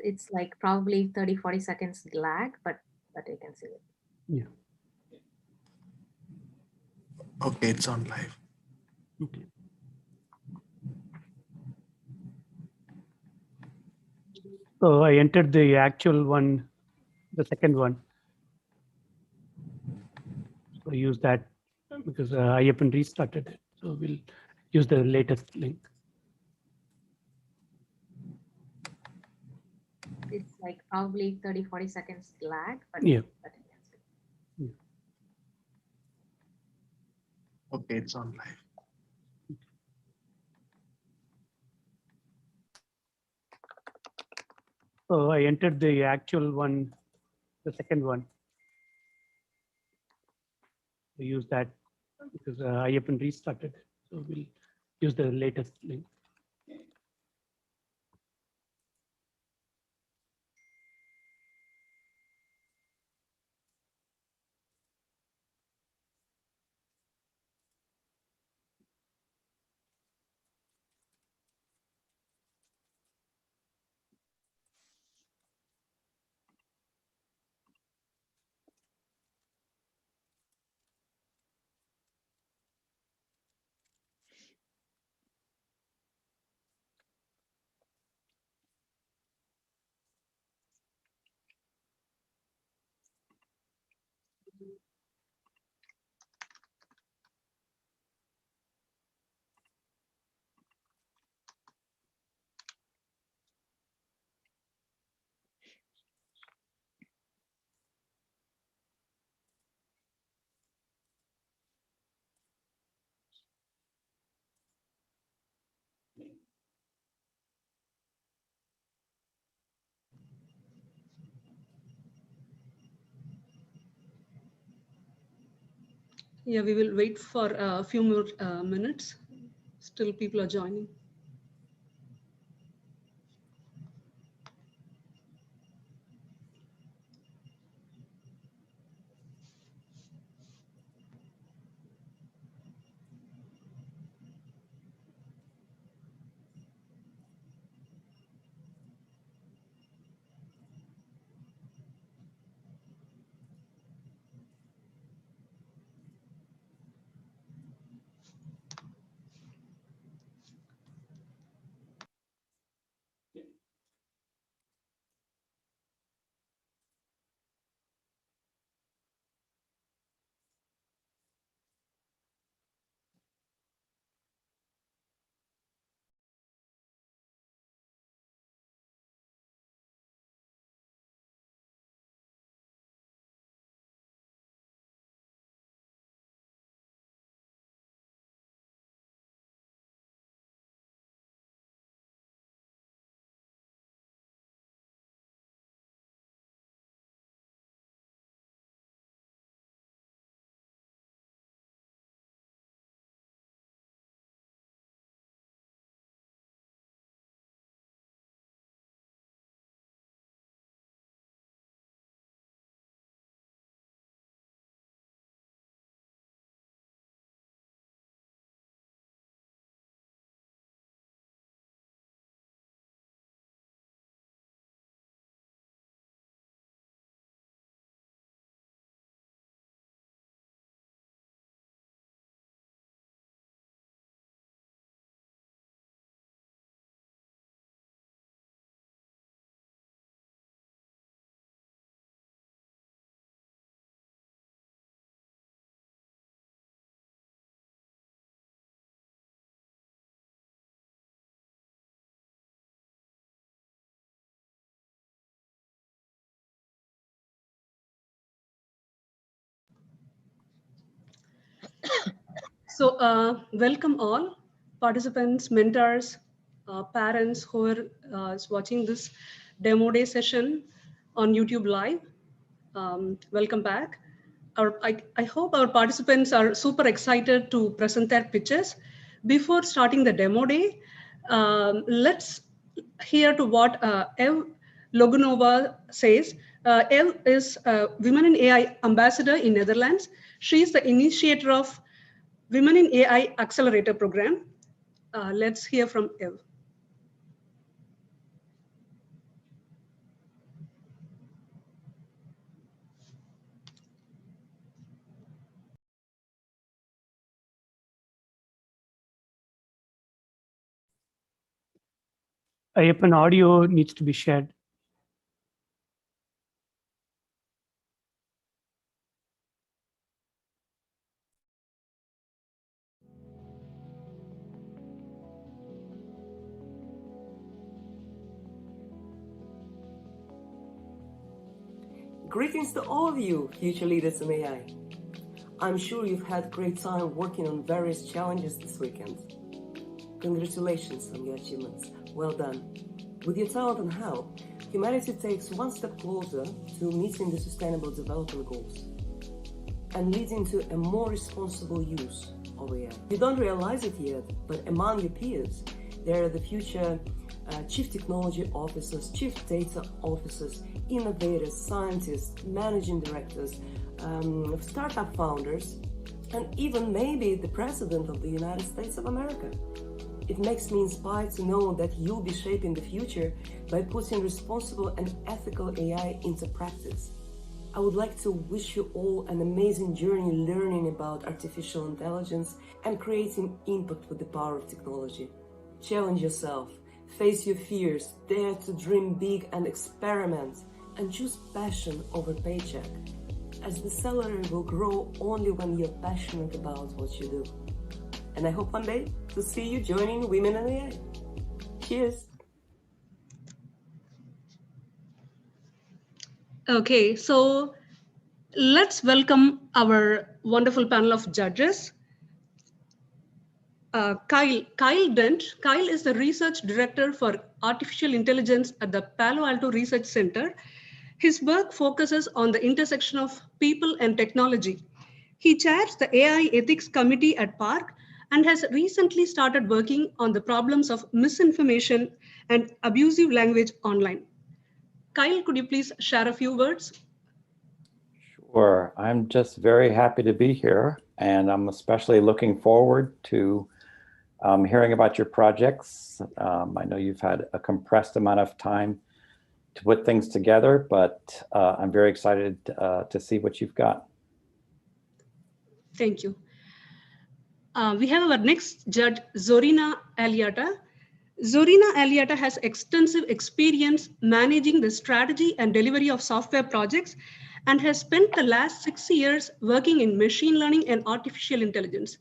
It's like probably 30-40 seconds lag, but you can see it. Yeah. Okay, it's on live. Okay. So I entered the actual one, the second one. So use that because I up and restarted it. So we'll use the latest link. It's like probably 30-40 seconds lag, but Yeah. you can see it. Okay, it's on live. So I entered the actual one, the second one. So use that because I up and restarted it. So we'll use the latest link. Yeah, we will wait for a few more minutes. Still people are joining. So welcome all participants, mentors, parents who are watching this demo day session on YouTube Live. Welcome back. I hope our participants are super excited to present their pitches. Before starting the demo day, let's hear to what Ev Logunova says. Ev is a Women in AI Ambassador in Netherlands. She is the initiator of Women in AI Accelerator Program. Let's hear from Ev. Ayyappan, audio needs to be shared. Greetings to all of you, future leaders in AI. I'm sure you've had great time working on various challenges this weekend. Congratulations on your achievements. Well done. With your talent and help, humanity takes one step closer to meeting the Sustainable Development Goals and leading to a more responsible use of AI. You don't realize it yet, but among your peers, there are the future chief technology officers, chief data officers, innovators, scientists, managing directors, startup founders, and even maybe the President of the United States of America. It makes me inspired to know that you'll be shaping the future by putting responsible and ethical AI into practice. I would like to wish you all an amazing journey learning about artificial intelligence and creating impact with the power of technology. Challenge yourself, face your fears, dare to dream big and experiment, and choose passion over paycheck, as the salary will grow only when you're passionate about what you do. And I hope one day to see you joining Women in AI. Cheers. Okay, so let's welcome our wonderful panel of judges. Kyle Dent. Kyle is the research director for artificial intelligence at the Palo Alto Research Center. His work focuses on the intersection of people and technology. He chairs the AI Ethics Committee at PARC and has recently started working on the problems of misinformation and abusive language online. Kyle, could you please share a few words? Sure. I'm just very happy to be here, and I'm especially looking forward to hearing about your projects. I know you've had a compressed amount of time to put things together, but I'm very excited to see what you've got. Thank you. We have our next judge, Zorina Aliata. Zorina Aliata has extensive experience managing the strategy and delivery of software projects and has spent the last 6 years working in machine learning and artificial intelligence.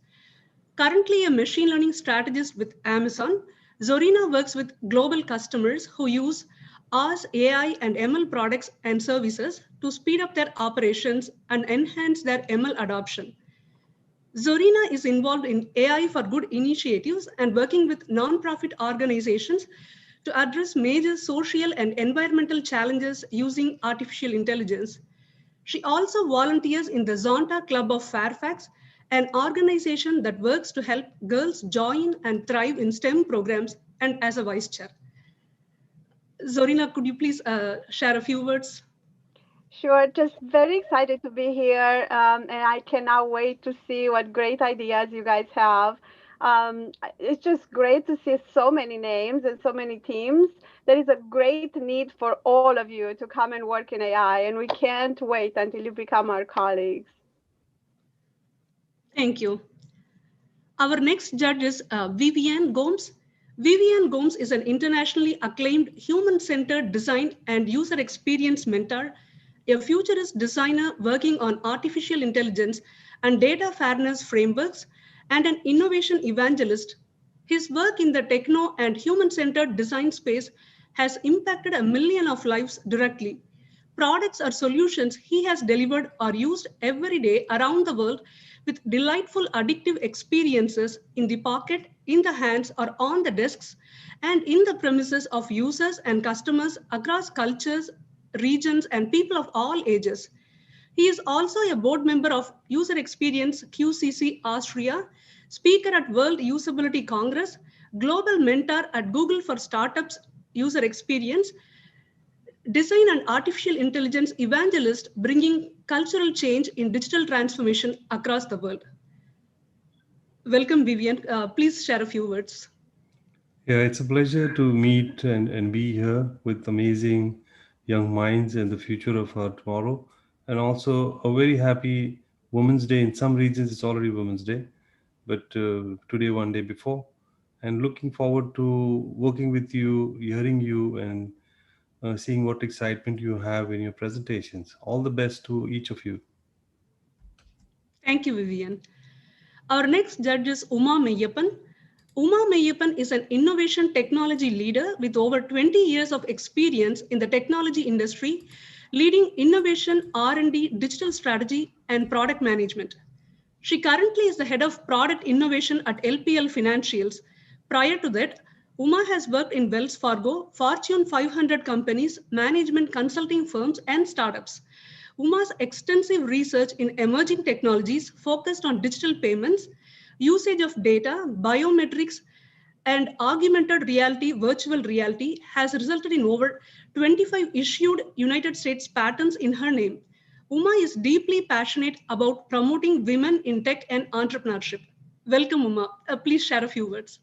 Currently a machine learning strategist with Amazon, Zorina works with global customers who use R's, AI, and ML products and services to speed up their operations and enhance their ML adoption. Zorina is involved in AI for Good initiatives and working with nonprofit organizations to address major social and environmental challenges using artificial intelligence. She also volunteers in the Zonta Club of Fairfax, an organization that works to help girls join and thrive in STEM programs, and as a vice chair. Zorina, could you please share a few words? Sure, just very excited to be here, and I cannot wait to see what great ideas you guys have. It's just great to see so many names and so many teams. There is a great need for all of you to come and work in AI, and we can't wait until you become our colleagues. Thank you. Our next judge is Vivienne Gomes. Vivienne Gomes is an internationally acclaimed human-centered design and user experience mentor, a futurist designer working on artificial intelligence and data fairness frameworks, and an innovation evangelist. His work in the techno and human-centered design space has impacted 1 million of lives directly. Products or solutions he has delivered are used every day around the world with delightful addictive experiences in the pocket, in the hands, or on the desks, and in the premises of users and customers across cultures, regions, and people of all ages. He is also a board member of User Experience QCC Austria, speaker at World Usability Congress, global mentor at Google for Startups User Experience, design and artificial intelligence evangelist bringing cultural change in digital transformation across the world. Welcome, Vivienne. Please share a few words. Yeah, it's a pleasure to meet and be here with amazing young minds and the future of our tomorrow. And also a very happy Women's Day. In some regions, it's already Women's Day, but today, one day before. and looking forward to working with you, hearing you, and seeing what excitement you have in your presentations. All the best to each of you. Thank you, Vivian. Our next judge is Uma Meyyappan. Uma Meyyappan is an innovation technology leader with over 20 years of experience in the technology industry, leading innovation, R&D, digital strategy, and product management. She currently is the head of product innovation at LPL Financials. Prior to that, Uma has worked in Wells Fargo, Fortune 500 companies, management consulting firms, and startups. Uma's extensive research in emerging technologies focused on digital payments, usage of data, biometrics, and augmented reality, virtual reality has resulted in over 25 issued United States patents in her name. Uma is deeply passionate about promoting women in tech and entrepreneurship. Welcome, Uma. Please share a few words.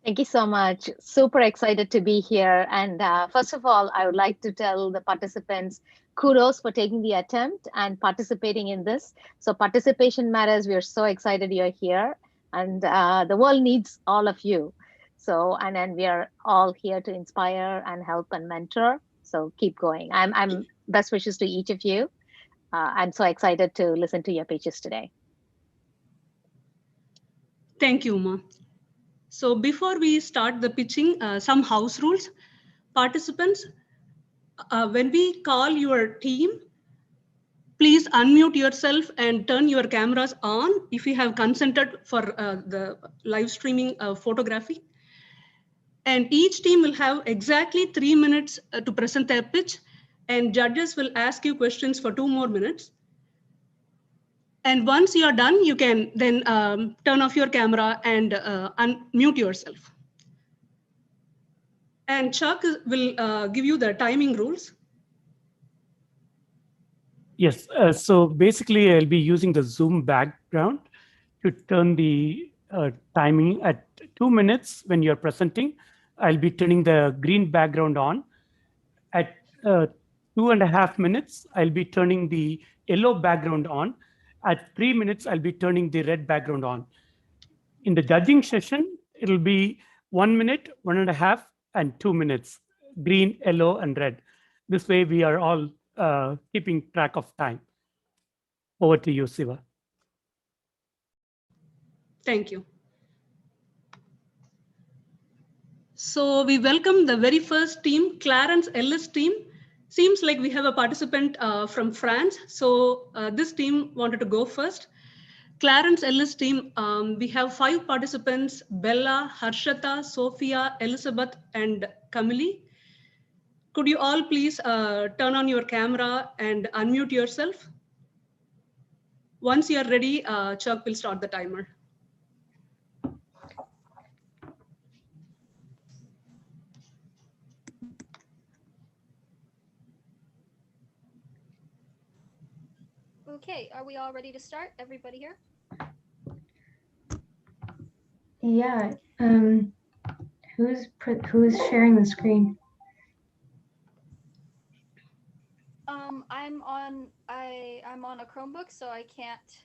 Thank you so much. Super excited to be here. And first of all, I would like to tell the participants kudos for taking the attempt and participating in this. So participation matters. We are so excited you're here, and the world needs all of you. So, and then we are all here to inspire and help and mentor. So keep going. I'm best wishes to each of you. I'm so excited to listen to your pitches today. Thank you, Uma. So before we start the pitching, some house rules. Participants, when we call your team, please unmute yourself and turn your cameras on if you have consented for the live streaming photography. And each team will have exactly 3 minutes to present their pitch, and judges will ask you questions for 2 more minutes. And once you are done, you can then turn off your camera and unmute yourself. And Chuck will give you the timing rules. Yes, so basically I'll be using the Zoom background to turn the timing at 2 minutes when you're presenting. I'll be turning the green background on. At 2.5 minutes, I'll be turning the yellow background on. At 3 minutes, I'll be turning the red background on. In the judging session, it'll be 1 minute, 1.5, and 2 minutes, green, yellow, and red. This way we are all keeping track of time. Over to you, Siva. Thank you. So we welcome the very first team, Clarence Ellis team. Seems like we have a participant from France. So this team wanted to go first. Clarence Ellis team, we have 5 participants, Bella, Harshata, Sophia, Elizabeth, and Camille. Could you all please turn on your camera and unmute yourself? Once you're ready, Chuck will start the timer. Okay, are we all ready to start? Everybody here? Yeah. Who's sharing the screen? I'm on a Chromebook, so I can't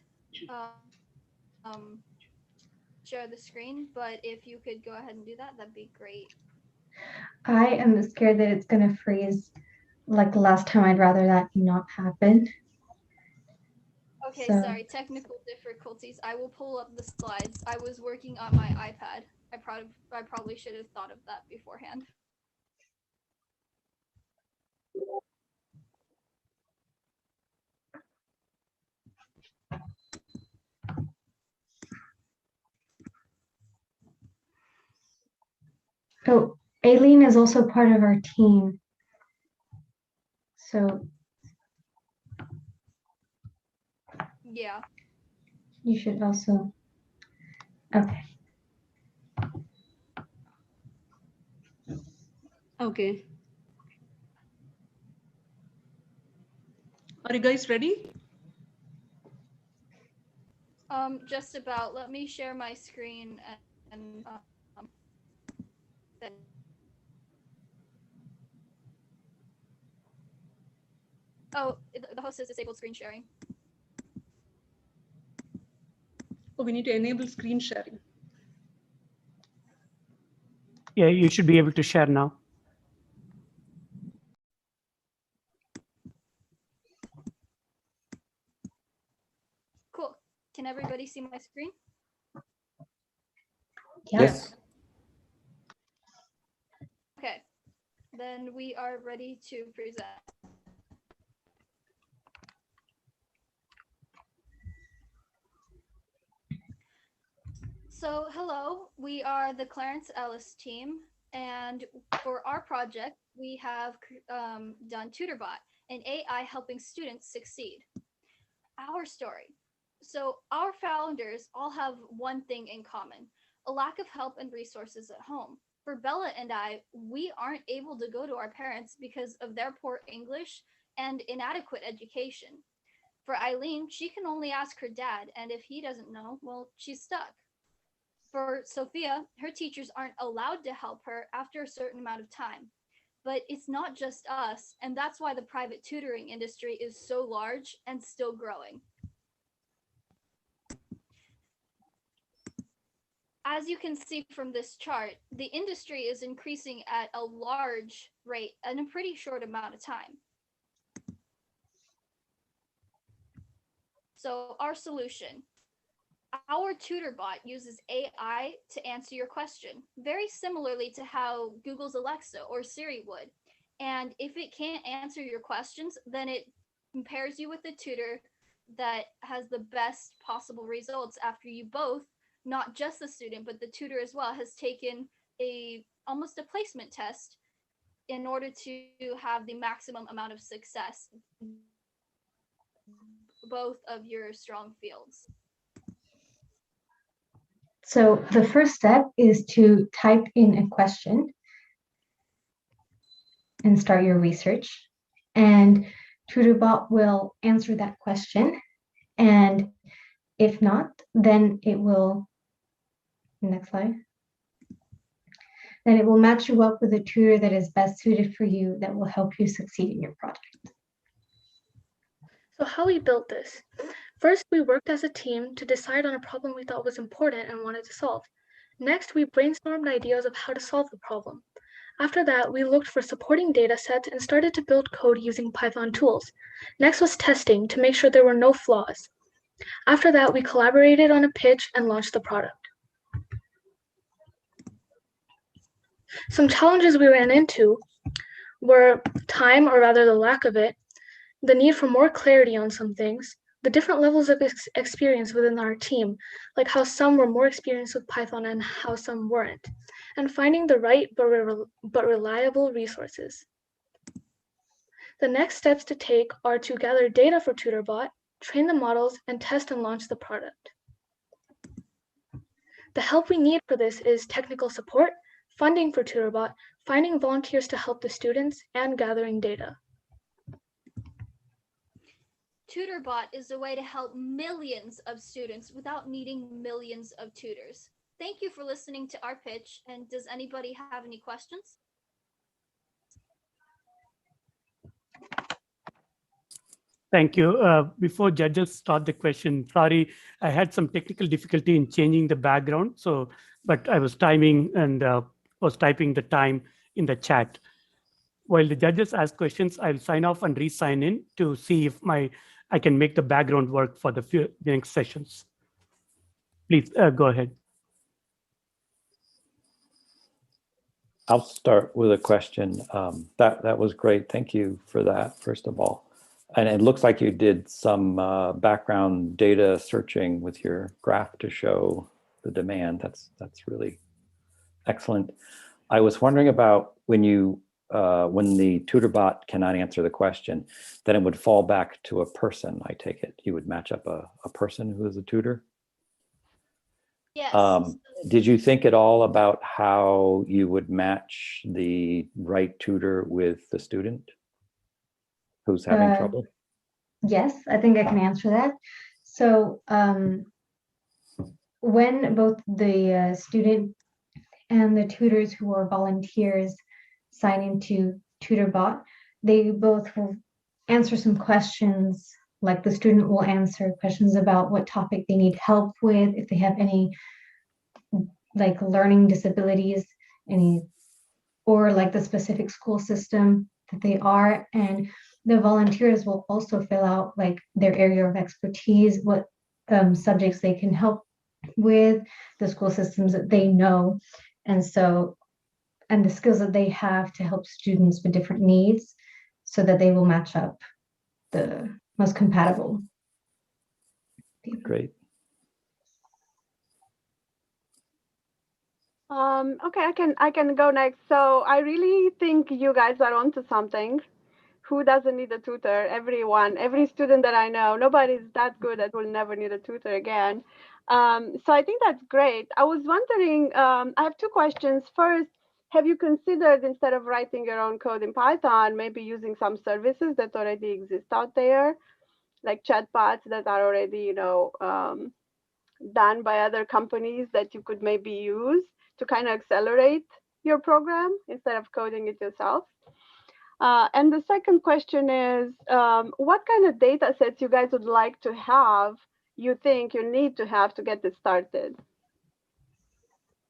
share the screen. But if you could go ahead and do that, that'd be great. I am scared that it's gonna freeze like the last time. I'd rather that not happen. Okay, So. sorry, technical difficulties. I will pull up the slides. I was working on my iPad. I probably should have thought of that beforehand. Oh, Aileen is also part of our team. So Yeah. you should also, okay. Okay. Are you guys ready? Just about. Let me share my screen and then. Oh, the host has disabled screen sharing. Oh, we need to enable screen sharing. Yeah, you should be able to share now. Cool. Can everybody see my screen? Yeah. Yes. Okay, then we are ready to present. So hello, we are the Clarence Ellis team, and for our project, we have done TutorBot, an AI helping students succeed. Our story. So our founders all have one thing in common, a lack of help and resources at home. For Bella and I, we aren't able to go to our parents because of their poor English and inadequate education. For Eileen, she can only ask her dad, and if he doesn't know, well, she's stuck. For Sophia, her teachers aren't allowed to help her after a certain amount of time. But it's not just us, and that's why the private tutoring industry is so large and still growing. As you can see from this chart, the industry is increasing at a large rate in a pretty short amount of time. So our solution. Our TutorBot uses AI to answer your question, very similarly to how Google's Alexa or Siri would. And if it can't answer your questions, then it compares you with the tutor that has the best possible results after you both, not just the student, but the tutor as well, has taken almost a placement test in order to have the maximum amount of success, both of your strong fields. So the first step is to type in a question and start your research. And TutorBot will answer that question. And if not, then it will, next slide. Then it will match you up with a tutor that is best suited for you, that will help you succeed in your project. So how we built this. First, we worked as a team to decide on a problem we thought was important and wanted to solve. Next, we brainstormed ideas of how to solve the problem. After that, we looked for supporting data sets and started to build code using Python tools. Next was testing to make sure there were no flaws. After that, we collaborated on a pitch and launched the product. Some challenges we ran into were time, or rather the lack of it, the need for more clarity on some things, the different levels of experience within our team, like how some were more experienced with Python and how some weren't, and finding the right but reliable resources. The next steps to take are to gather data for TutorBot, train the models, and test and launch the product. The help we need for this is technical support, funding for TutorBot, finding volunteers to help the students, and gathering data. TutorBot is a way to help millions of students without needing millions of tutors. Thank you for listening to our pitch. And does anybody have any questions? Thank you. Before judges start the question, sorry, I had some technical difficulty in changing the background. So, but I was timing and was typing the time in the chat. While the judges ask questions, I'll sign off and re-sign in to see if I can make the background work for the next sessions. Please go ahead. I'll start with a question. That was great. Thank you for that, first of all. And it looks like you did some background data searching with your graph to show the demand. That's really excellent. I was wondering about when the TutorBot cannot answer the question, then it would fall back to a person, I take it. You would match up a person who is a tutor? Yes. Did you think at all about how you would match the right tutor with the student who's having trouble? Yes, I think I can answer that. So when both the student and the tutors who are volunteers sign into TutorBot, they both will answer some questions, like the student will answer questions about what topic they need help with, if they have any like learning disabilities, any, or like the specific school system that they are. And the volunteers will also fill out like their area of expertise, what subjects they can help with, the school systems that they know. And so, and the skills that they have to help students with different needs so that they will match up the most compatible. Great. Okay, I can go next. So I really think you guys are onto something. Who doesn't need a tutor? Everyone, every student that I know, nobody's that good that will never need a tutor again. So I think that's great. I was wondering, I have two questions. First, have you considered, instead of writing your own code in Python, maybe using some services that already exist out there, like chatbots that are already, done by other companies that you could maybe use to kind of accelerate your program instead of coding it yourself? And the second question is, what kind of data sets you guys would like to have, you think you need to have to get this started?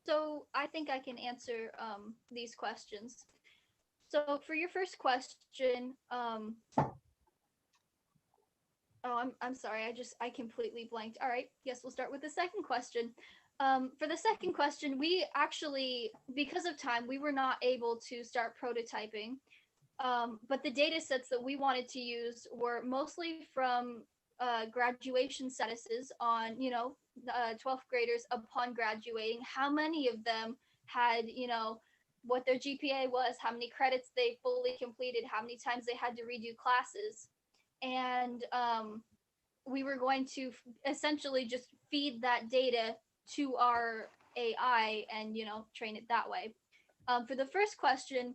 So I think I can answer these questions. So for your first question, oh, I'm sorry. I completely blanked. All right. Yes, we'll start with the second question. For the second question, we actually, because of time, we were not able to start prototyping. But the data sets that we wanted to use were mostly from graduation statuses on, 12th graders upon graduating. How many of them had, what their GPA was, how many credits they fully completed, how many times they had to redo classes. And we were going to essentially just feed that data to our AI and, train it that way. For the first question,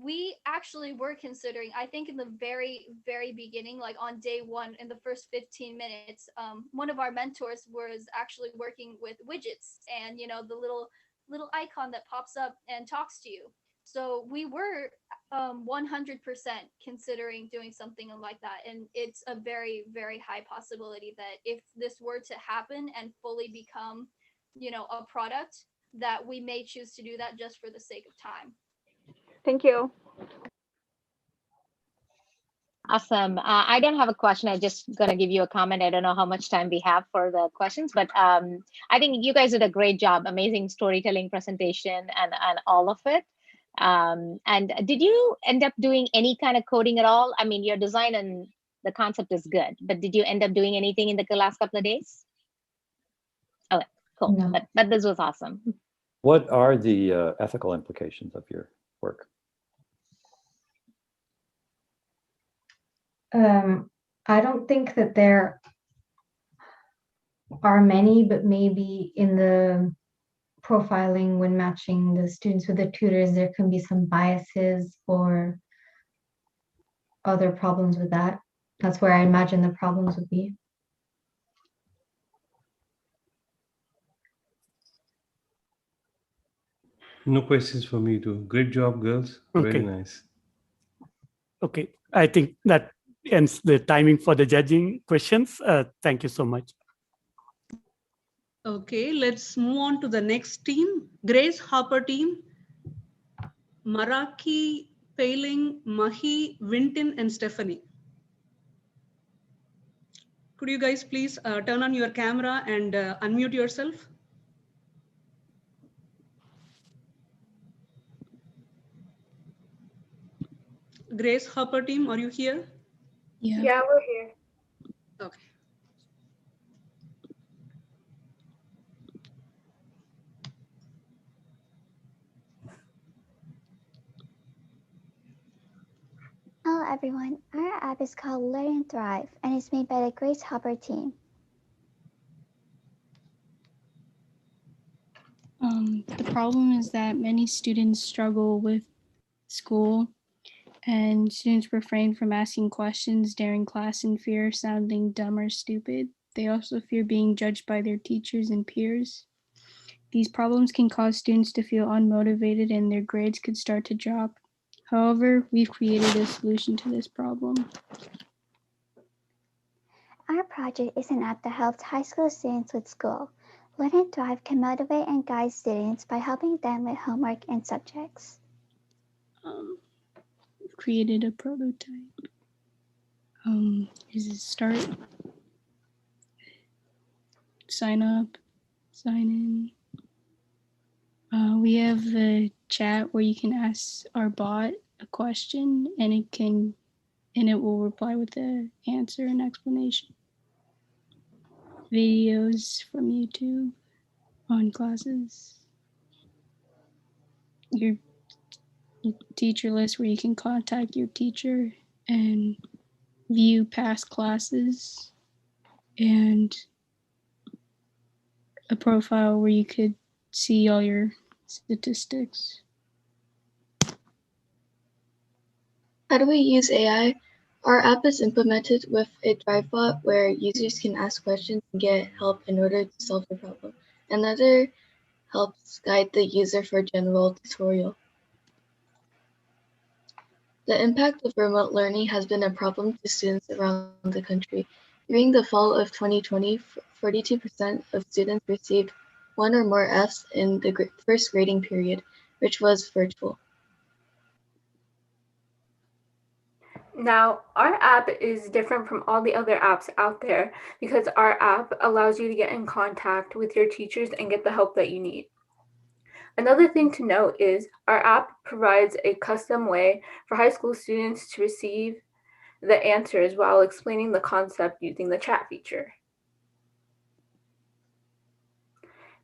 we actually were considering, I think in the very, very beginning, like on day one, in the first 15 minutes, one of our mentors was actually working with widgets and, the little icon that pops up and talks to you. So we were 100% considering doing something like that. And it's a very, very high possibility that if this were to happen and fully become, a product, that we may choose to do that just for the sake of time. Thank you. Awesome. I don't have a question. I'm just going to give you a comment. I don't know how much time we have for the questions, but I think you guys did a great job. Amazing storytelling presentation and all of it. And did you end up doing any kind of coding at all? I mean, your design and the concept is good, but did you end up doing anything in the last couple of days? Okay, cool. No. But this was awesome. What are the ethical implications of your work? I don't think that there are many, but maybe in the profiling when matching the students with the tutors, there can be some biases or other problems with that. That's where I imagine the problems would be. No questions for me too. Great job, girls. Okay. Very nice. Okay, I think that ends the timing for the judging questions. Thank you so much. Okay, let's move on to the next team. Grace Harper team. Maraki, Pailing, Mahi, Winton, and Stephanie. Could you guys please turn on your camera and unmute yourself? Grace Harper team, are you here? Yeah, we're here. Okay. Hello everyone, our app is called Learn and Thrive and is made by the Grace Hopper team. The problem is that many students struggle with school and students refrain from asking questions during class in fear of sounding dumb or stupid. They also fear being judged by their teachers and peers. These problems can cause students to feel unmotivated and their grades could start to drop. However, we've created a solution to this problem. Our project is an app that helps high school students with school. Learn and Thrive can motivate and guide students by helping them with homework and subjects. We've created a prototype. Is it start, sign up, sign in. We have the chat where you can ask our bot a question and it will reply with the answer and explanation. Videos from YouTube on classes. Your teacher list where you can contact your teacher and view past classes, and a profile where you could see all your statistics. How do we use AI? Our app is implemented with a Drive bot where users can ask questions and get help in order to solve the problem. Another helps guide the user for general tutorial. The impact of remote learning has been a problem to students around the country. During the fall of 2020, 42% of students received 1 or more Fs in the first grading period, which was virtual. Now, our app is different from all the other apps out there because our app allows you to get in contact with your teachers and get the help that you need. Another thing to note is our app provides a custom way for high school students to receive the answers while explaining the concept using the chat feature.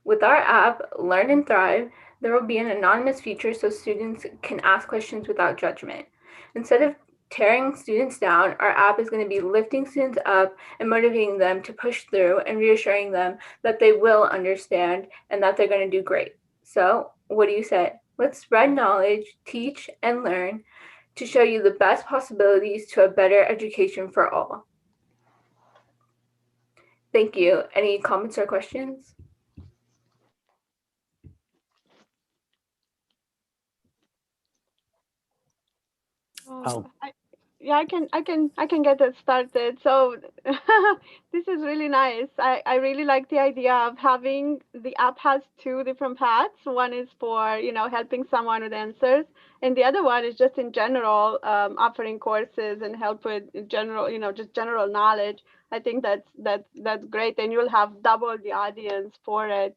With our app, Learn and Thrive, there will be an anonymous feature so students can ask questions without judgment. Instead of tearing students down, our app is going to be lifting students up and motivating them to push through and reassuring them that they will understand and that they're going to do great. So, what do you say? Let's spread knowledge, teach, and learn to show you the best possibilities to a better education for all. Thank you. Any comments or questions? Yeah, I can get it started. So this is really nice. I really like the idea of having the app has two different paths. One is for, helping someone with answers, and the other one is just in general, offering courses and help with general, just general knowledge. I think that's great, and you'll have double the audience for it.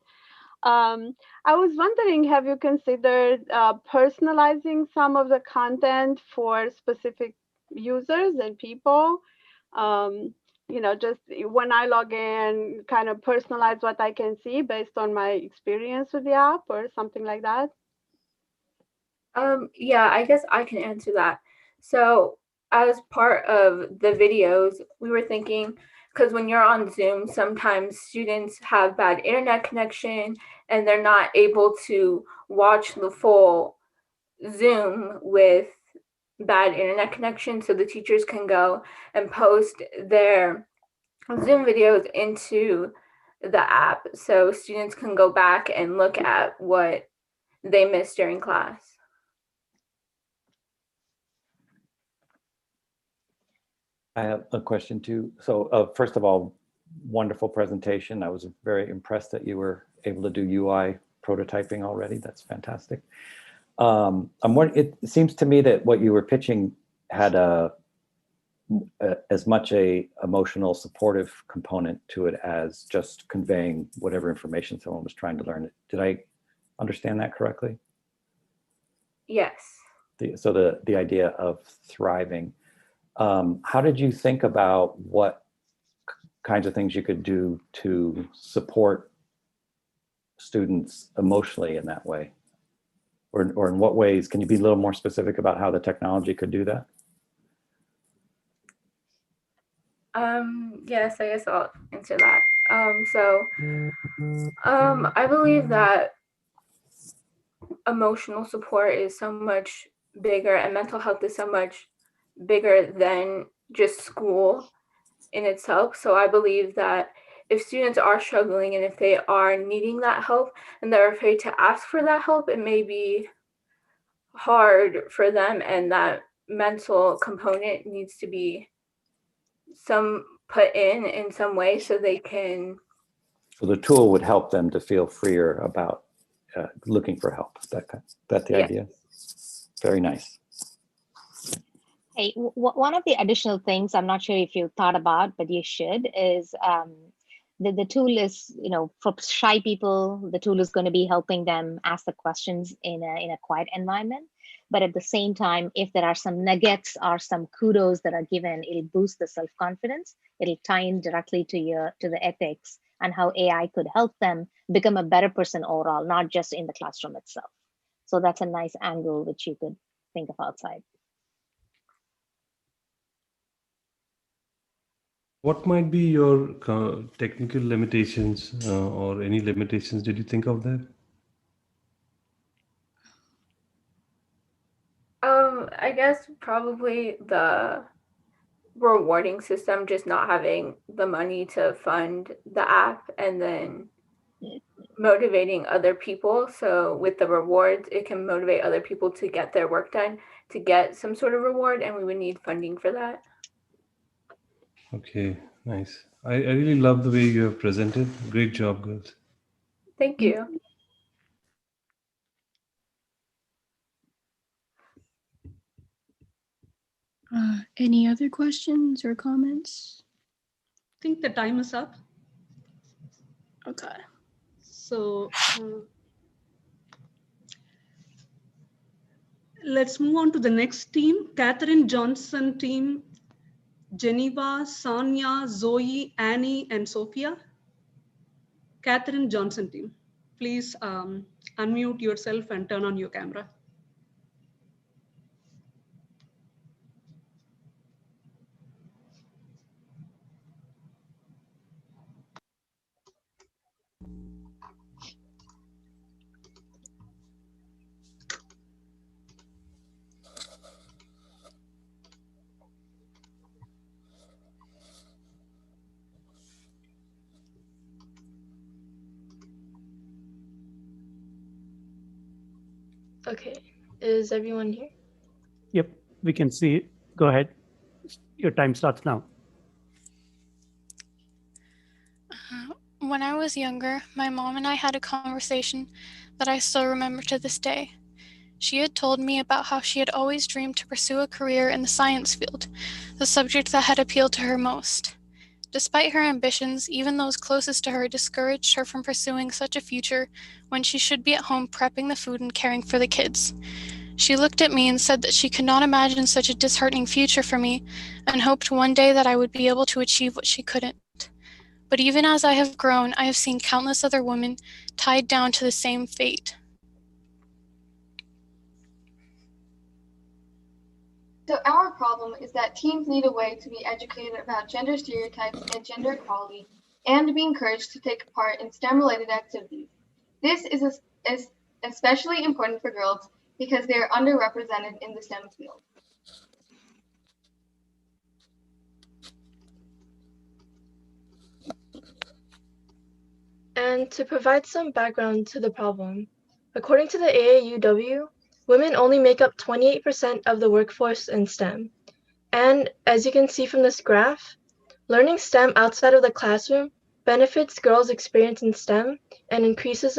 I was wondering, have you considered personalizing some of the content for specific users and people? Just when I log in, kind of personalize what I can see based on my experience with the app or something like that? Yeah, I guess I can answer that. So as part of the videos, we were thinking, because when you're on Zoom, sometimes students have bad internet connection and they're not able to watch the full Zoom with bad internet connection. So the teachers can go and post their Zoom videos into the app so students can go back and look at what they missed during class. I have a question too. So first of all, wonderful presentation. I was very impressed that you were able to do UI prototyping already. That's fantastic. It seems to me that what you were pitching had as much a emotional supportive component to it as just conveying whatever information someone was trying to learn. Did I understand that correctly? Yes. So the idea of thriving. How did you think about what kinds of things you could do to support students emotionally in that way? Or in what ways? Can you be a little more specific about how the technology could do that? Yes, I guess I'll answer that. I believe that emotional support is so much bigger and mental health is so much bigger than just school in itself. So I believe that if students are struggling and if they are needing that help and they're afraid to ask for that help, it may be hard for them, and that mental component needs to be put in some way so they can So the tool would help them to feel freer about looking for help. That the Yeah. idea? Very nice. Hey, one of the additional things I'm not sure if you thought about, but you should, is the tool is, for shy people, the tool is going to be helping them ask the questions in a quiet environment. But at the same time, if there are some nuggets or some kudos that are given, it'll boost the self-confidence. It'll tie in directly to the ethics and how AI could help them become a better person overall, not just in the classroom itself. So that's a nice angle which you could think of outside. What might be your technical limitations or any limitations? Did you think of that? I guess probably the rewarding system, just not having the money to fund the app, and then motivating other people. So with the rewards, it can motivate other people to get their work done, to get some sort of reward, and we would need funding for that. Okay, nice. I really love the way you have presented. Great job, girls. Thank you. Any other questions or comments? I think the time is up. Okay. So let's move on to the next team. Catherine Johnson team, Geneva, Sanya, Zoe, Annie, and Sophia. Catherine Johnson team, please unmute yourself and turn on your camera. Okay, is everyone here? Yep, we can see it. Go ahead. Your time starts now. When I was younger, my mom and I had a conversation that I still remember to this day. She had told me about how she had always dreamed to pursue a career in the science field, the subject that had appealed to her most. Despite her ambitions, even those closest to her discouraged her from pursuing such a future when she should be at home prepping the food and caring for the kids. She looked at me and said that she could not imagine such a disheartening future for me and hoped one day that I would be able to achieve what she couldn't. But even as I have grown, I have seen countless other women tied down to the same fate. So our problem is that teens need a way to be educated about gender stereotypes and gender equality, and to be encouraged to take part in STEM-related activities. This is especially important for girls because they are underrepresented in the STEM field. And to provide some background to the problem, according to the AAUW, women only make up 28% of the workforce in STEM. And as you can see from this graph, learning STEM outside of the classroom benefits girls' experience in STEM and improves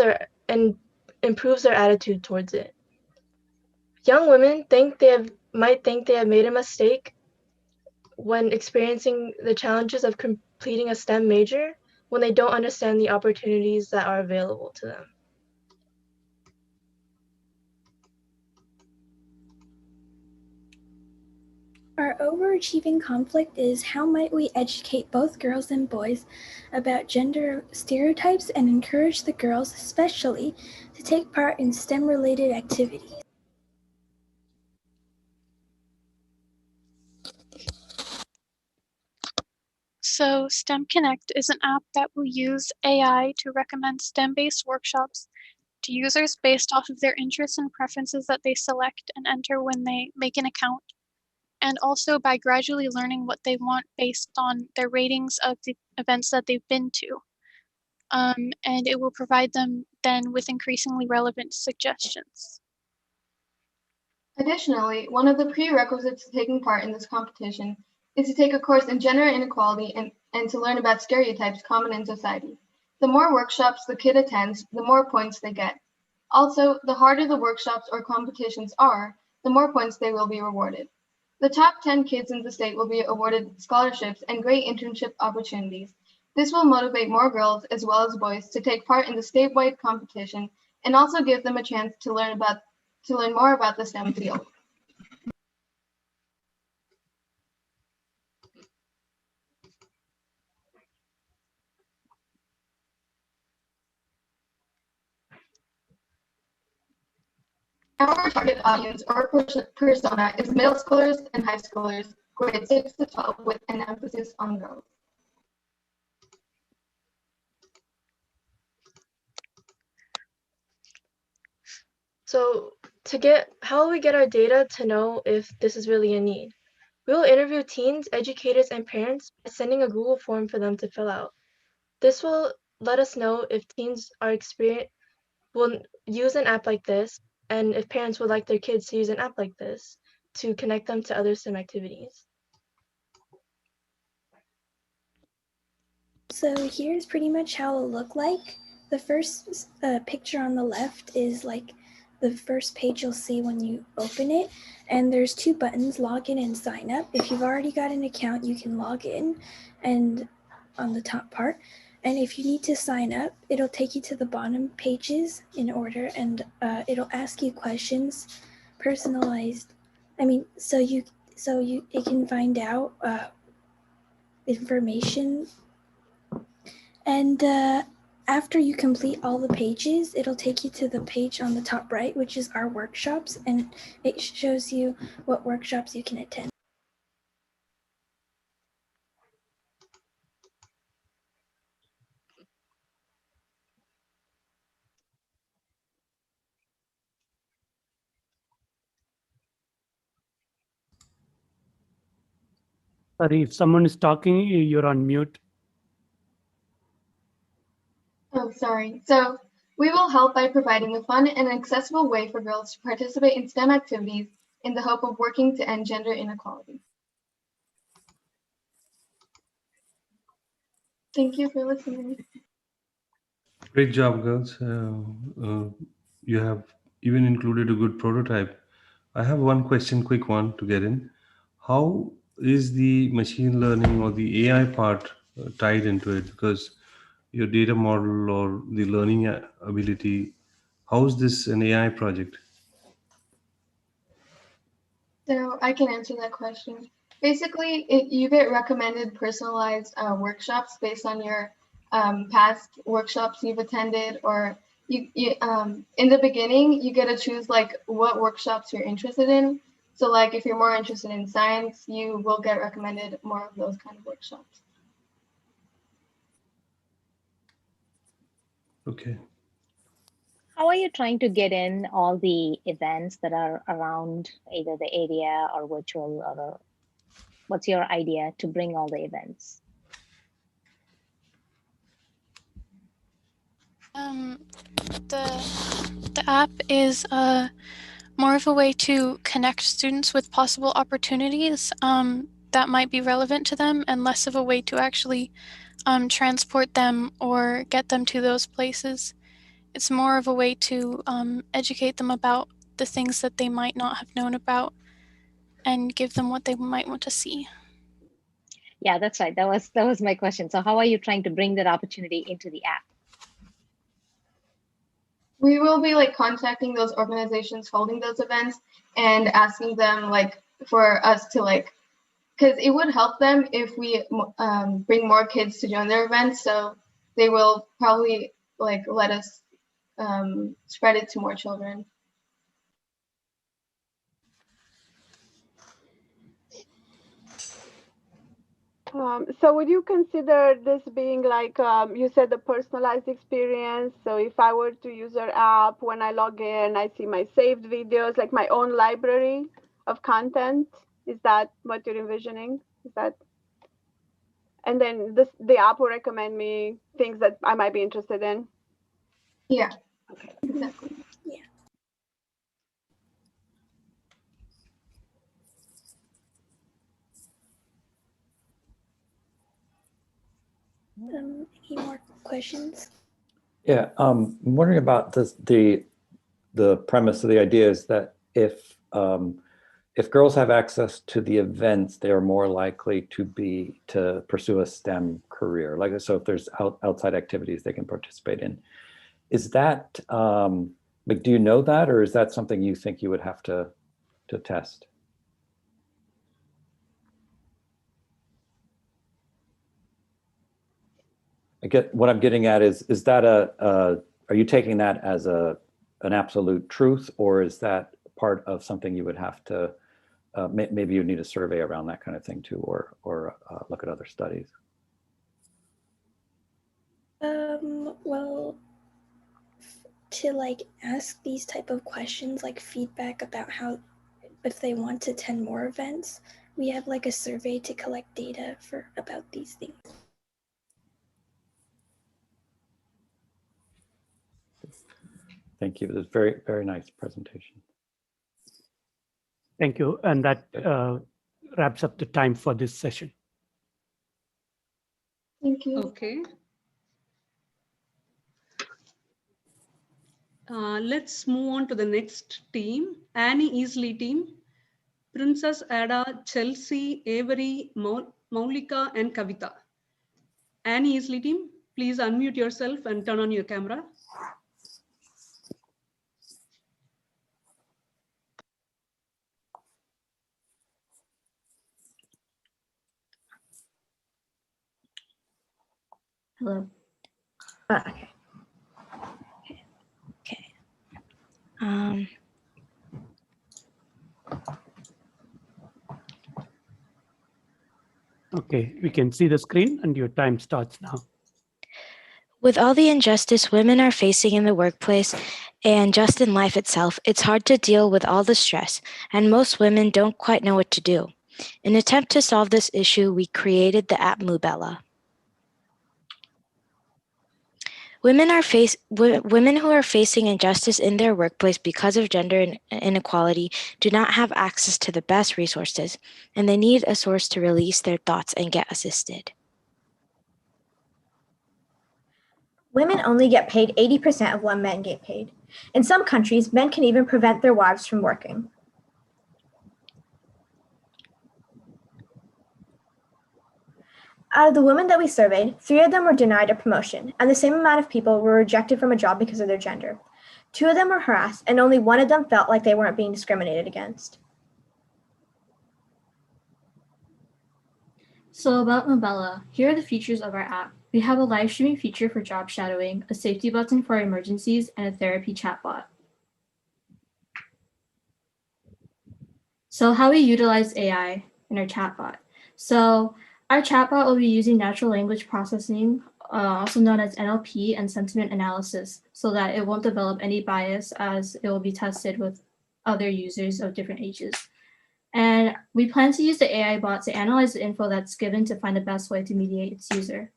their attitude towards it. Young women might think they have made a mistake when experiencing the challenges of completing a STEM major when they don't understand the opportunities that are available to them. Our overachieving conflict is how might we educate both girls and boys about gender stereotypes and encourage the girls especially to take part in STEM-related activities. So STEM Connect is an app that will use AI to recommend STEM-based workshops to users based off of their interests and preferences that they select and enter when they make an account, and also by gradually learning what they want based on their ratings of the events that they've been to. And it will provide them then with increasingly relevant suggestions. Additionally, one of the prerequisites to taking part in this competition is to take a course in gender inequality and to learn about stereotypes common in society. The more workshops the kid attends, the more points they get. Also, the harder the workshops or competitions are, the more points they will be rewarded. The top 10 kids in the state will be awarded scholarships and great internship opportunities. This will motivate more girls as well as boys to take part in the statewide competition and also give them a chance to learn more about the STEM field. Our target audience or persona is middle schoolers and high schoolers, grades 6 to 12, with an emphasis on girls. So how will we get our data to know if this is really a need? We will interview teens, educators, and parents by sending a Google form for them to fill out. This will let us know if teens will use an app like this, and if parents would like their kids to use an app like this to connect them to other STEM activities. So here's pretty much how it'll look like. The first picture on the left is like the first page you'll see when you open it. And there's two buttons, log in and sign up. If you've already got an account, you can log in and on the top part. And if you need to sign up, it'll take you to the bottom pages in order, and it'll ask you questions, personalized. So it can find out information. And after you complete all the pages, it'll take you to the page on the top right, which is our workshops, and it shows you what workshops you can attend. Sorry, if someone is talking, you're on mute. Oh, sorry. So we will help by providing a fun and accessible way for girls to participate in STEM activities in the hope of working to end gender inequality. Thank you for listening. Great job, girls. You have even included a good prototype. I have one question, quick one to get in. How is the machine learning or the AI part tied into it? Because your data model or the learning ability, how is this an AI project? So I can answer that question. Basically, you get recommended personalized workshops based on your past workshops you've attended, or you in the beginning, you get to choose like what workshops you're interested in. So like if you're more interested in science, you will get recommended more of those kind of workshops. Okay. How are you trying to get in all the events that are around either the area or virtual, or what's your idea to bring all the events? The app is more of a way to connect students with possible opportunities that might be relevant to them, and less of a way to actually transport them or get them to those places. It's more of a way to educate them about the things that they might not have known about and give them what they might want to see. Yeah, that's right. That was my question. So how are you trying to bring that opportunity into the app? We will be like contacting those organizations holding those events and asking them like for us to like, because it would help them if we bring more kids to join their events. So they will probably like let us spread it to more children. So would you consider this being like, you said, the personalized experience? So if I were to use your app, when I log in, I see my saved videos, like my own library of content. Is that what you're envisioning? Is that? And then the app will recommend me things that I might be interested in? Yeah. Okay. Exactly. Yeah. Any more questions? Yeah, I'm wondering about this, the premise of the idea is that if girls have access to the events, they are more likely to pursue a STEM career. Like, so if there's outside activities they can participate in, is that like, do you know that, or is that something you think you would have to test? I get what I'm getting at is that are you taking that as an absolute truth, or is that part of something you would have to maybe you need a survey around that kind of thing too, or look at other studies? Well, to like ask these type of questions, like feedback about how, if they want to attend more events, we have like a survey to collect data about these things. Thank you. It was very, very nice presentation. Thank you. And that wraps up the time for this session. Thank you. Okay. Let's move on to the next team, Annie Easley team. Princess Ada, Chelsea, Avery, Maulika, and Kavita. Annie Easley team, please unmute yourself and turn on your camera. Hello. Okay. Okay. Okay, we can see the screen and your time starts now. With all the injustice women are facing in the workplace and just in life itself, it's hard to deal with all the stress, and most women don't quite know what to do. In an attempt to solve this issue, we created the app Mubella. Women who are facing injustice in their workplace because of gender inequality do not have access to the best resources, and they need a source to release their thoughts and get assisted. Women only get paid 80% of what men get paid. In some countries, men can even prevent their wives from working. Out of the women that we surveyed, 3 of them were denied a promotion, and the same amount of people were rejected from a job because of their gender. 2 of them were harassed, and only 1 of them felt like they weren't being discriminated against. So about Mubella, here are the features of our app. We have a live streaming feature for job shadowing, a safety button for emergencies, and a therapy chatbot. So how we utilize AI in our chatbot. So our chatbot will be using natural language processing, also known as NLP, and sentiment analysis, so that it won't develop any bias as it will be tested with other users of different ages. And we plan to use the AI bot to analyze the info that's given to find the best way to mediate its user.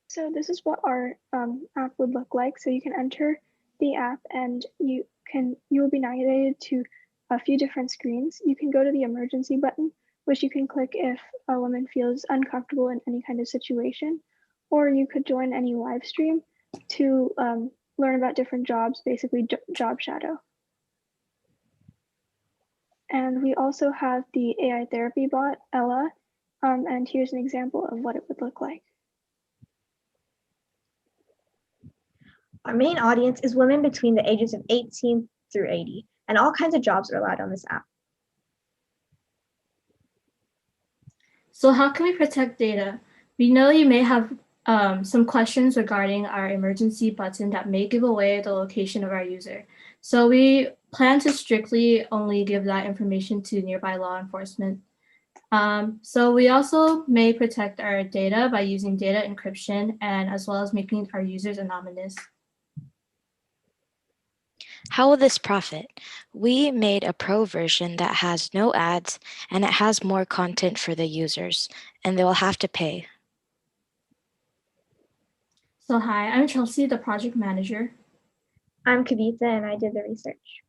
So this is what our app would look like. So you can enter the app and you will be navigated to a few different screens. You can go to the emergency button, which you can click if a woman feels uncomfortable in any kind of situation, or you could join any live stream to learn about different jobs, basically job shadow. And we also have the AI therapy bot, Ella, and here's an example of what it would look like. Our main audience is women between the ages of 18 through 80, and all kinds of jobs are allowed on this app. So how can we protect data? We know you may have some questions regarding our emergency button that may give away the location of our user. So we plan to strictly only give that information to nearby law enforcement. So we also may protect our data by using data encryption and as well as making our users anonymous. How will this profit? We made a pro version that has no ads and it has more content for the users, and they will have to pay. So hi, I'm Chelsea, the project manager. I'm Kavita and I did the research.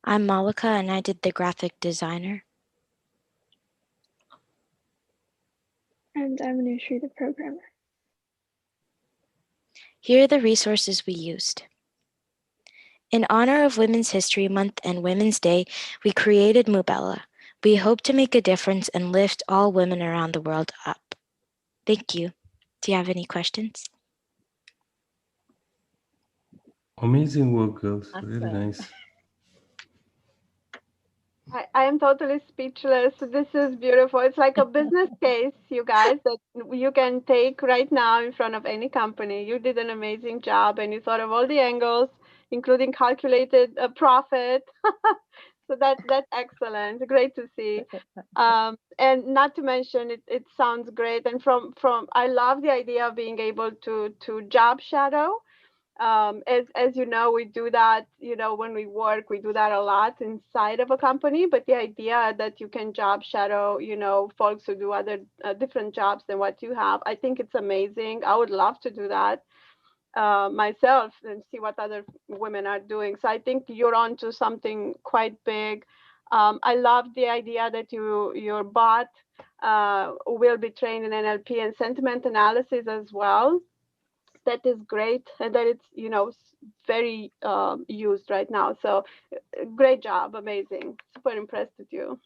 I'm Malika and I did the graphic designer. And and I'm an intuitive programmer. Here are the resources we used. In honor of Women's History Month and Women's Day, we created Mubella. We hope to make a difference and lift all women around the world up. Thank you. Do you have any questions? Amazing work, girls. Really Awesome. nice. I am totally speechless. This is beautiful. It's like a business case, you guys, that you can take right now in front of any company. You did an amazing job and you thought of all the angles, including calculated profit. So that's excellent. Great to see. And not to mention, it sounds great. And from I love the idea of being able to job shadow. As you know, we do that, when we work, we do that a lot inside of a company, but the idea that you can job shadow, folks who do other different jobs than what you have, I think it's amazing. I would love to do that myself and see what other women are doing. So I think you're on to something quite big. I love the idea that your bot will be trained in NLP and sentiment analysis as well. That is great, and that it's very used right now. So great job, amazing, super impressed with you.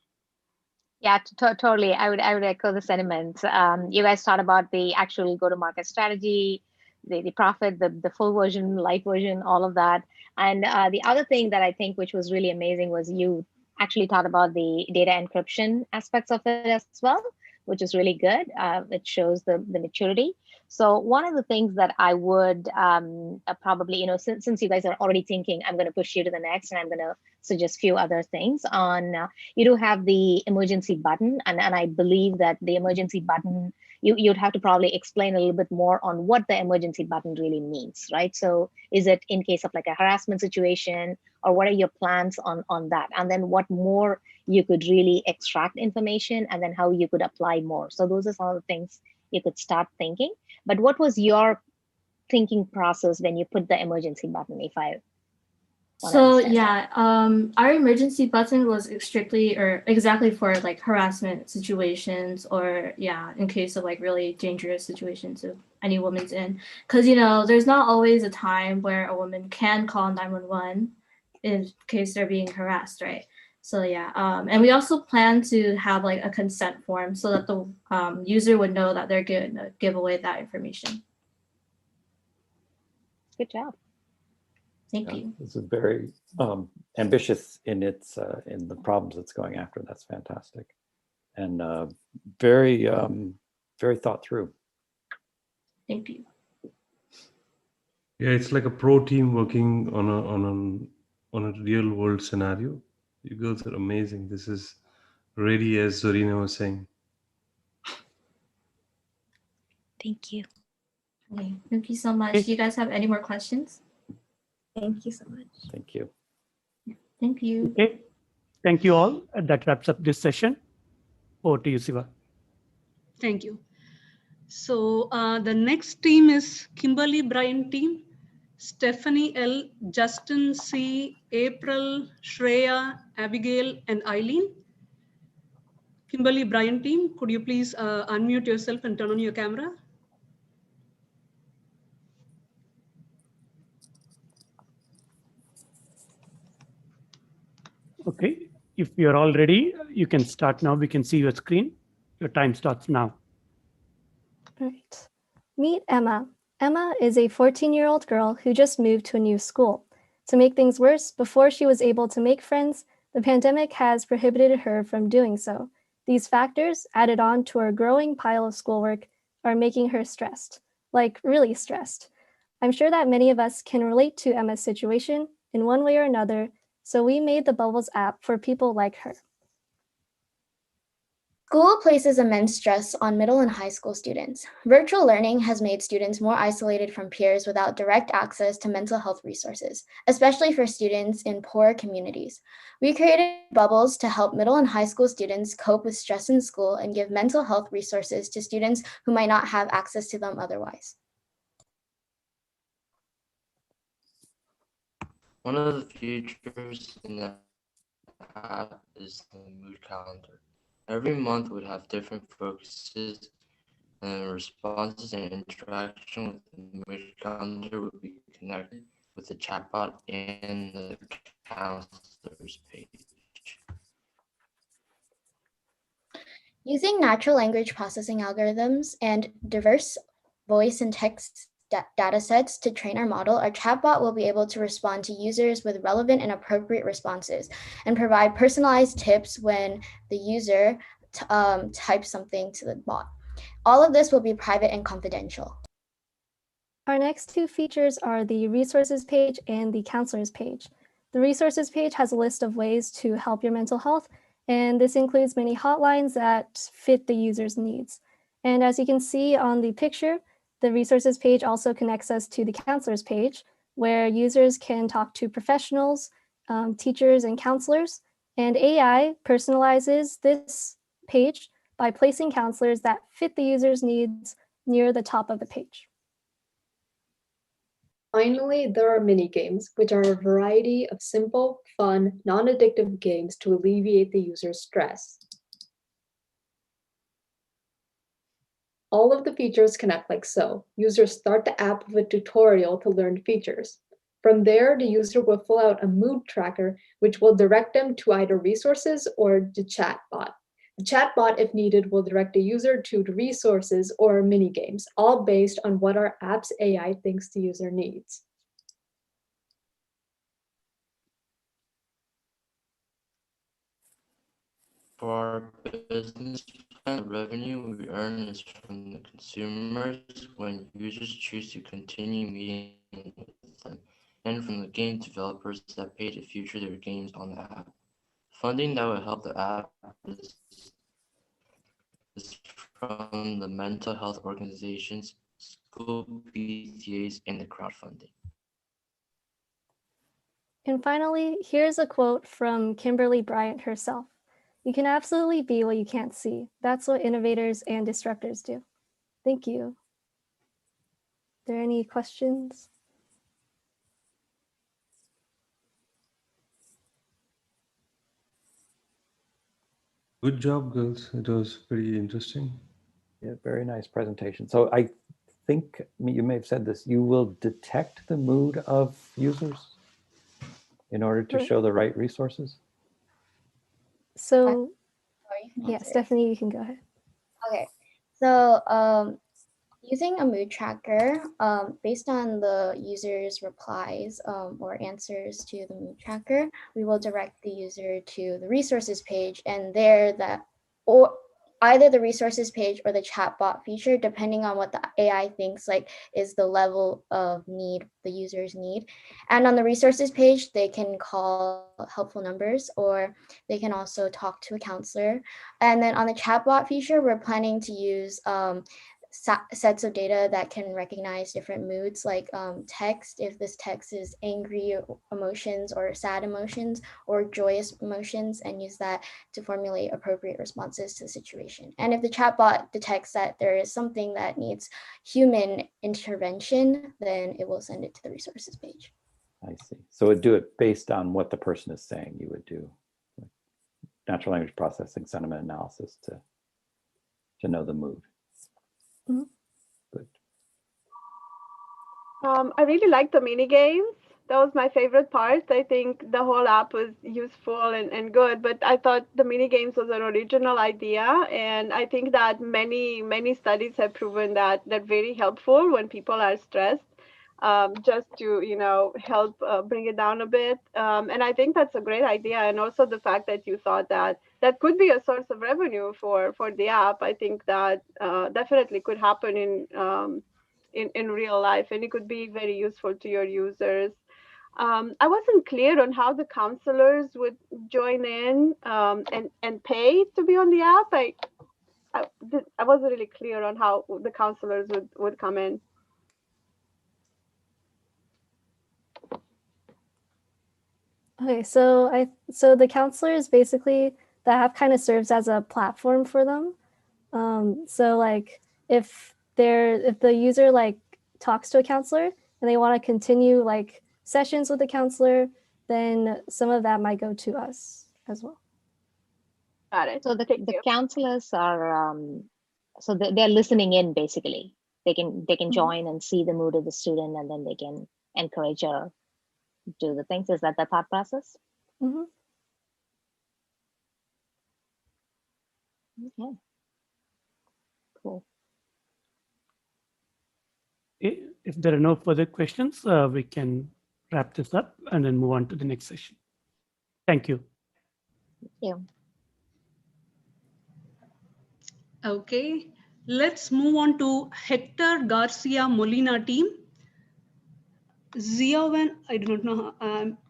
Yeah, totally. I would echo the sentiments. You guys thought about the actual go-to-market strategy, the profit, the full version, light version, all of that. And the other thing that I think which was really amazing was you actually thought about the data encryption aspects of it as well, which is really good. It shows the maturity. So one of the things that I would probably, since you guys are already thinking, I'm going to push you to the next, and I'm going to suggest few other things on. You do have the emergency button, and I believe that the emergency button, you'd have to probably explain a little bit more on what the emergency button really means, right? So is it in case of like a harassment situation, or what are your plans on that? And then what more you could really extract information, and then how you could apply more. So those are some of the things you could start thinking. But what was your thinking process when you put the emergency button, if I So yeah, our emergency button was strictly or exactly for like harassment situations, or yeah, in case of like really dangerous situations if any woman's in. Because there's not always a time where a woman can call 911 in case they're being harassed, right? So yeah, and we also plan to have like a consent form so that the user would know that they're going to give away that information. Good job. Thank you. This is very ambitious in its in the problems it's going after. That's fantastic, and very very thought through. Thank you. Yeah, it's like a pro team working on a real world scenario. You girls are amazing. This is ready, as Zorina was saying. Thank you. Okay, thank you so much. Do you guys have any more questions? Thank you so much. Thank you. Thank you. Okay. Thank you all. That wraps up this session. Over to you, Siva. Thank you. So the next team is Kimberly Bryan team, Stephanie L, Justin C, April, Shreya, Abigail, and Eileen. Kimberly Bryan team, could you please unmute yourself and turn on your camera? Okay. If you're all ready, you can start now. We can see your screen. Your time starts now. All right. Meet Emma. Emma is a 14-year-old girl who just moved to a new school. To make things worse, before she was able to make friends, the pandemic has prohibited her from doing so. These factors, added on to her growing pile of schoolwork, are making her stressed, like really stressed. I'm sure that many of us can relate to Emma's situation in one way or another, so we made the Bubbles app for people like her. School places immense stress on middle and high school students. Virtual learning has made students more isolated from peers without direct access to mental health resources, especially for students in poor communities. We created Bubbles to help middle and high school students cope with stress in school and give mental health resources to students who might not have access to them otherwise. One of the features in the app is the mood calendar. Every month would have different focuses and responses and interaction with the mood calendar will be connected with the chatbot and the counselor's page. Using natural language processing algorithms and diverse voice and text data sets to train our model, our chatbot will be able to respond to users with relevant and appropriate responses and provide personalized tips when the user types something to the bot. All of this will be private and confidential. Our next two features are the resources page and the counselors page. The resources page has a list of ways to help your mental health, and this includes many hotlines that fit the user's needs. And as you can see on the picture, the resources page also connects us to the counselors page, where users can talk to professionals, teachers, and counselors. And AI personalizes this page by placing counselors that fit the user's needs near the top of the page. Finally, there are mini games, which are a variety of simple, fun, non-addictive games to alleviate the user's stress. All of the features connect like so. Users start the app with a tutorial to learn features. From there, the user will fill out a mood tracker, which will direct them to either resources or the chatbot. The chatbot, if needed, will direct the user to the resources or mini games, all based on what our app's AI thinks the user needs. For our business plan, the revenue we earn is from the consumers when users choose to continue meeting with them, and from the game developers that pay to feature their games on the app. Funding that will help the app is from the mental health organizations, school PTAs, and the crowdfunding. And finally, here's a quote from Kimberly Bryant herself. "You can absolutely be what you can't see. That's what innovators and disruptors do." Thank you. Are there any questions? Good job, girls. It was pretty interesting. Yeah, very nice presentation. So I think you may have said this, you will detect the mood of users in order to show the right resources? So, you yeah, Stephanie, you can go ahead. Okay, so using a mood tracker, based on the user's replies or answers to the mood tracker, we will direct the user to the resources page, and there or either the resources page or the chatbot feature, depending on what the AI thinks like is the level of need the users need. And on the resources page, they can call helpful numbers, or they can also talk to a counselor. And then on the chatbot feature, we're planning to use sets of data that can recognize different moods, like text, if this text is angry emotions or sad emotions or joyous emotions, and use that to formulate appropriate responses to the situation. And if the chatbot detects that there is something that needs human intervention, then it will send it to the resources page. I see. So it would do it based on what the person is saying. You would do natural language processing, sentiment analysis to know the mood. Mm-hmm. Good. I really like the mini games. That was my favorite part. I think the whole app was useful and good, but I thought the mini games was an original idea, and I think that many studies have proven that they're very helpful when people are stressed, just to help bring it down a bit. And I think that's a great idea, and also the fact that you thought that that could be a source of revenue for the app. I think that definitely could happen in real life, and it could be very useful to your users. I wasn't clear on how the counselors would join in and pay to be on the app. I wasn't really clear on how the counselors would come in. Okay, so the counselors basically, the app kind of serves as a platform for them. So like if the user like talks to a counselor and they want to continue like sessions with the counselor, then some of that might go to us as well. Got it. So the counselors are so they're listening in basically. They can join and see the mood of the student, and then they can encourage or do the things. Is that the thought process? Mm-hmm. Okay. Cool. If there are no further questions, we can wrap this up and then move on to the next session. Thank you. Thank you. Okay, let's move on to Hector Garcia Molina team. Zia Van, I do not know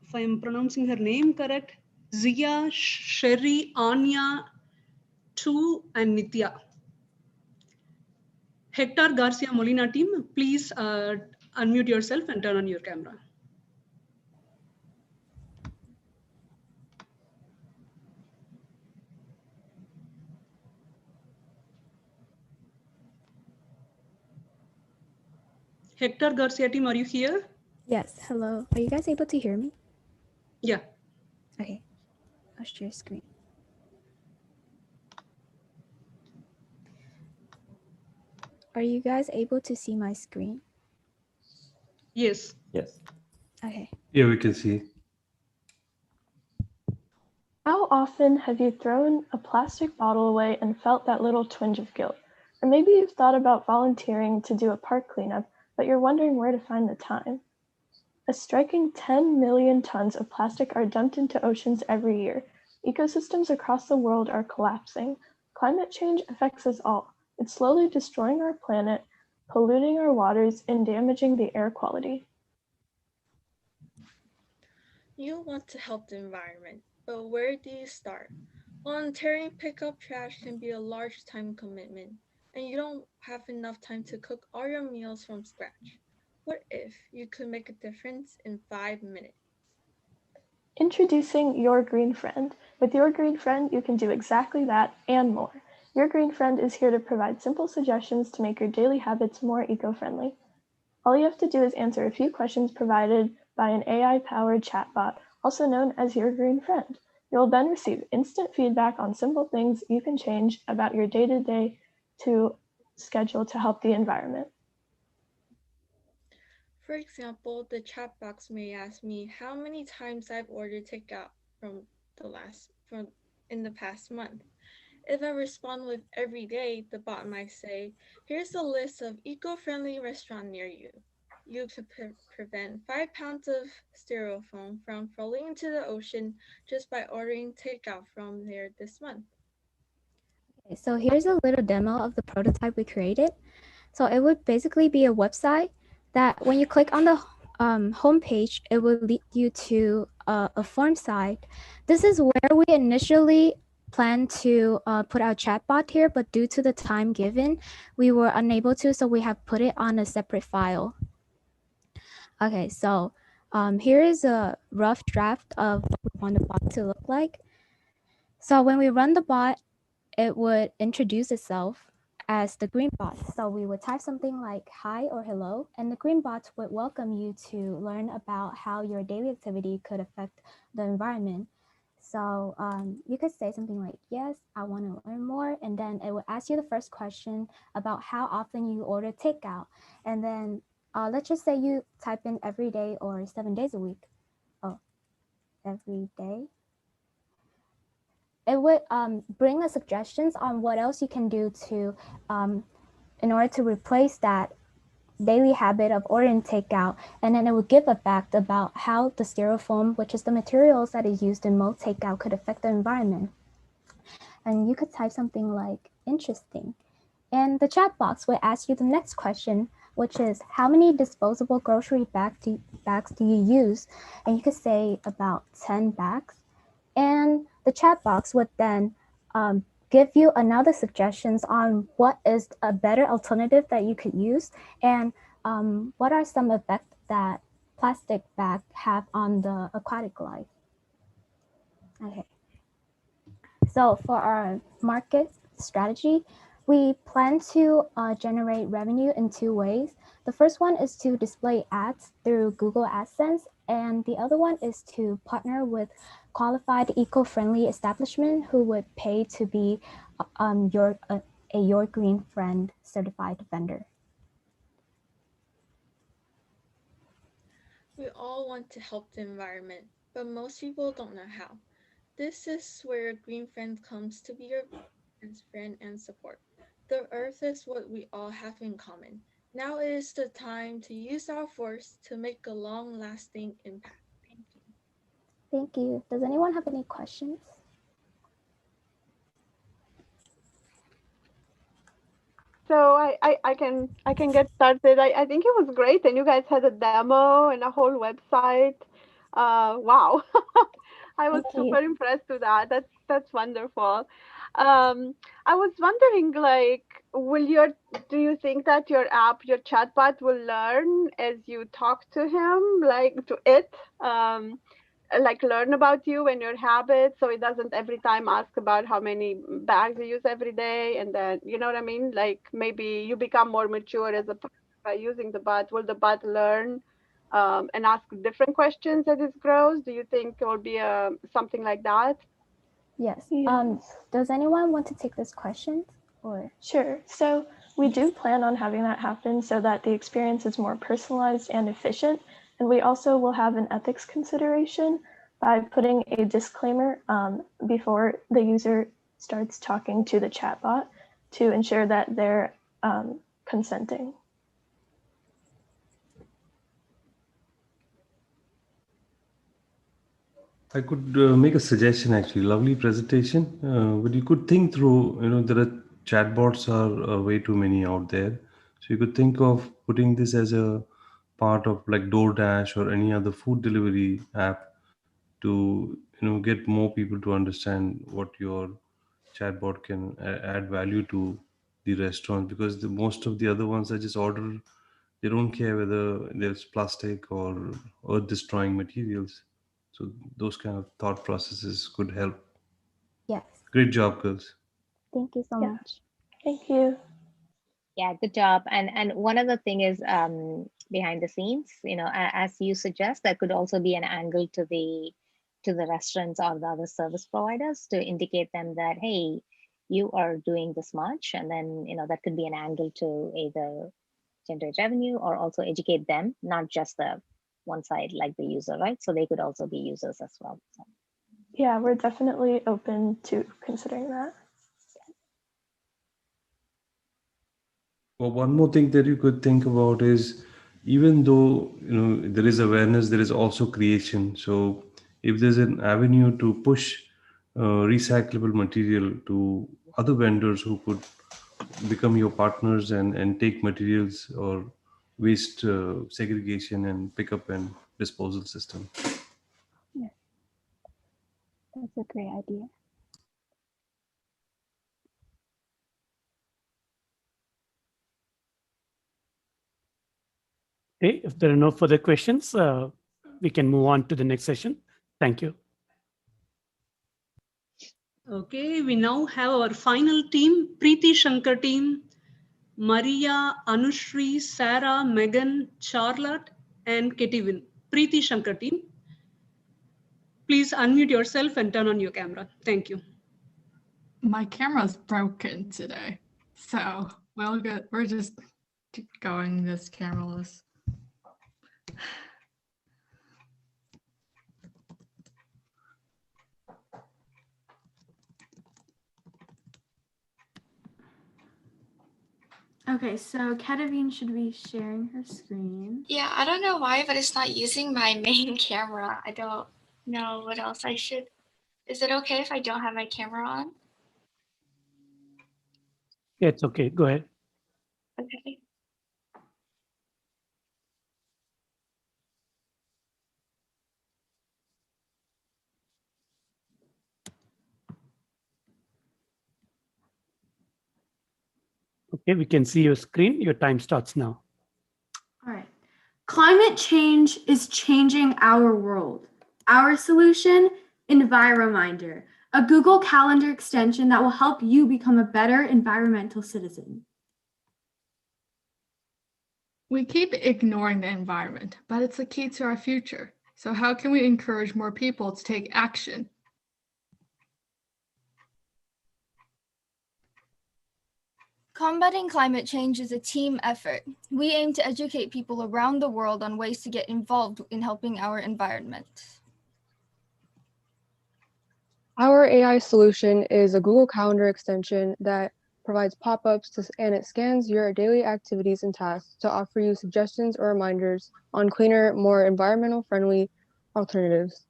if I am pronouncing her name correct. Zia, Sherry, Anya, Tu, and Nitya. Hector Garcia Molina team, please unmute yourself and turn on your camera. Hector Garcia team, are you here? Yes, hello. Are you guys able to hear me? Yeah. Okay, I'll share screen. Are you guys able to see my screen? Yes. Yes. Okay. Yeah, we can see. How often have you thrown a plastic bottle away and felt that little twinge of guilt? Or maybe you've thought about volunteering to do a park cleanup, but you're wondering where to find the time. A striking 10 million tons of plastic are dumped into oceans every year. Ecosystems across the world are collapsing. Climate change affects us all. It's slowly destroying our planet, polluting our waters, and damaging the air quality. You want to help the environment, but where do you start? Volunteering pick up trash can be a large time commitment, and you don't have enough time to cook all your meals from scratch. What if you could make a difference in 5 minutes? Introducing Your Green Friend. With Your Green Friend, you can do exactly that and more. Your Green Friend is here to provide simple suggestions to make your daily habits more eco-friendly. All you have to do is answer a few questions provided by an AI-powered chatbot, also known as Your Green Friend. You'll then receive instant feedback on simple things you can change about your day-to-day schedule to help the environment. For example, the chat box may ask me how many times I've ordered takeout in the past month. If I respond with every day, the bot might say, here's a list of eco-friendly restaurants near you. You could prevent 5 pounds of styrofoam from falling into the ocean just by ordering takeout from there this month. Okay, so here's a little demo of the prototype we created. So it would basically be a website that when you click on the home page, it will lead you to a form site. This is where we initially planned to put our chatbot here, but due to the time given, we were unable to, so we have put it on a separate file. Okay, so here is a rough draft of what we want the bot to look like. So when we run the bot, it would introduce itself as the green bot. So we would type something like hi or hello, and the green bot would welcome you to learn about how your daily activity could affect the environment. So you could say something like, yes, I want to learn more. And then it would ask you the first question about how often you order takeout. And then let's just say you type in every day or 7 days a week. Oh, every day. It would bring us suggestions on what else you can do to, in order to replace that daily habit of ordering takeout. And then it would give a fact about how the styrofoam, which is the materials that is used in most takeout, could affect the environment. And you could type something like interesting. And the chat box would ask you the next question, which is how many disposable grocery bags do you use? And you could say about 10 bags. And the chat box would then give you another suggestions on what is a better alternative that you could use and what are some effects that plastic bags have on the aquatic life. Okay. So for our market strategy, we plan to generate revenue in 2 ways. The first one is to display ads through Google AdSense, and the other one is to partner with qualified eco-friendly establishment who would pay to be a Your Green Friend certified vendor. We all want to help the environment, but most people don't know how. This is where Green Friend comes to be your best friend and support. The earth is what we all have in common. Now is the time to use our force to make a long-lasting impact. Thank you. Thank you. Does anyone have any questions? So I can get started. I think it was great, and you guys had a demo and a whole website. Wow, I was super impressed with that. That's wonderful. I was wondering, like, do you think that your app, your chatbot, will learn as you talk to him, like to it? Like learn about you and your habits, so it doesn't every time ask about how many bags you use every day, and then you know what I mean, like maybe you become more mature as a person by using the bot. Will the bot learn and ask different questions as it grows? Do you think it will be something like that? Yes. Does anyone want to take this question? Or Sure. So we do plan on having that happen so that the experience is more personalized and efficient. And we also will have an ethics consideration by putting a disclaimer before the user starts talking to the chatbot to ensure that they're consenting. I could make a suggestion actually. Lovely presentation, but you could think through. There are chatbots are way too many out there, so you could think of putting this as a part of like DoorDash or any other food delivery app to get more people to understand what your chatbot can add value to the restaurant, because most of the other ones are just order. They don't care whether there's plastic or earth destroying materials. So those kind of thought processes could help. yes. Great job, girls. Thank you so much. Thank you. Yeah, good job. And one other thing is behind the scenes, as you suggest, that could also be an angle to the restaurants or the other service providers to indicate them that, hey, you are doing this much, and then that could be an angle to either generate revenue or also educate them, not just the one side like the user, right? So they could also be users as well. So. Yeah, we're definitely open to considering that. Well, one more thing that you could think about is, even though there is awareness, there is also creation. So if there's an avenue to push recyclable material to other vendors who could become your partners and take materials or waste segregation and pickup and disposal system. Yes. That's a great idea. Okay, if there are no further questions, we can move on to the next session. Thank you. Okay, we now have our final team, Preeti Shankar team, Maria, Anushri, Sarah, Megan, Charlotte, and Ketivin. Preeti Shankar team. Please unmute yourself and turn on your camera. Thank you. My camera's broken today, so we're just going this cameraless. Okay, so Ketivine should be sharing her screen. Yeah, I don't know why, but it's not using my main camera. I don't know what else I should. Is it okay if I don't have my camera on? Yeah, it's okay. Go ahead. Okay. Okay, we can see your screen. Your time starts now. All right. Climate change is changing our world. Our solution, Envireminder, a Google Calendar extension that will help you become a better environmental citizen. We keep ignoring the environment, but it's the key to our future. So how can we encourage more people to take action? Combating climate change is a team effort. We aim to educate people around the world on ways to get involved in helping our environment. Our AI solution is a Google Calendar extension that provides pop-ups and it scans your daily activities and tasks to offer you suggestions or reminders on cleaner, more environmental friendly alternatives.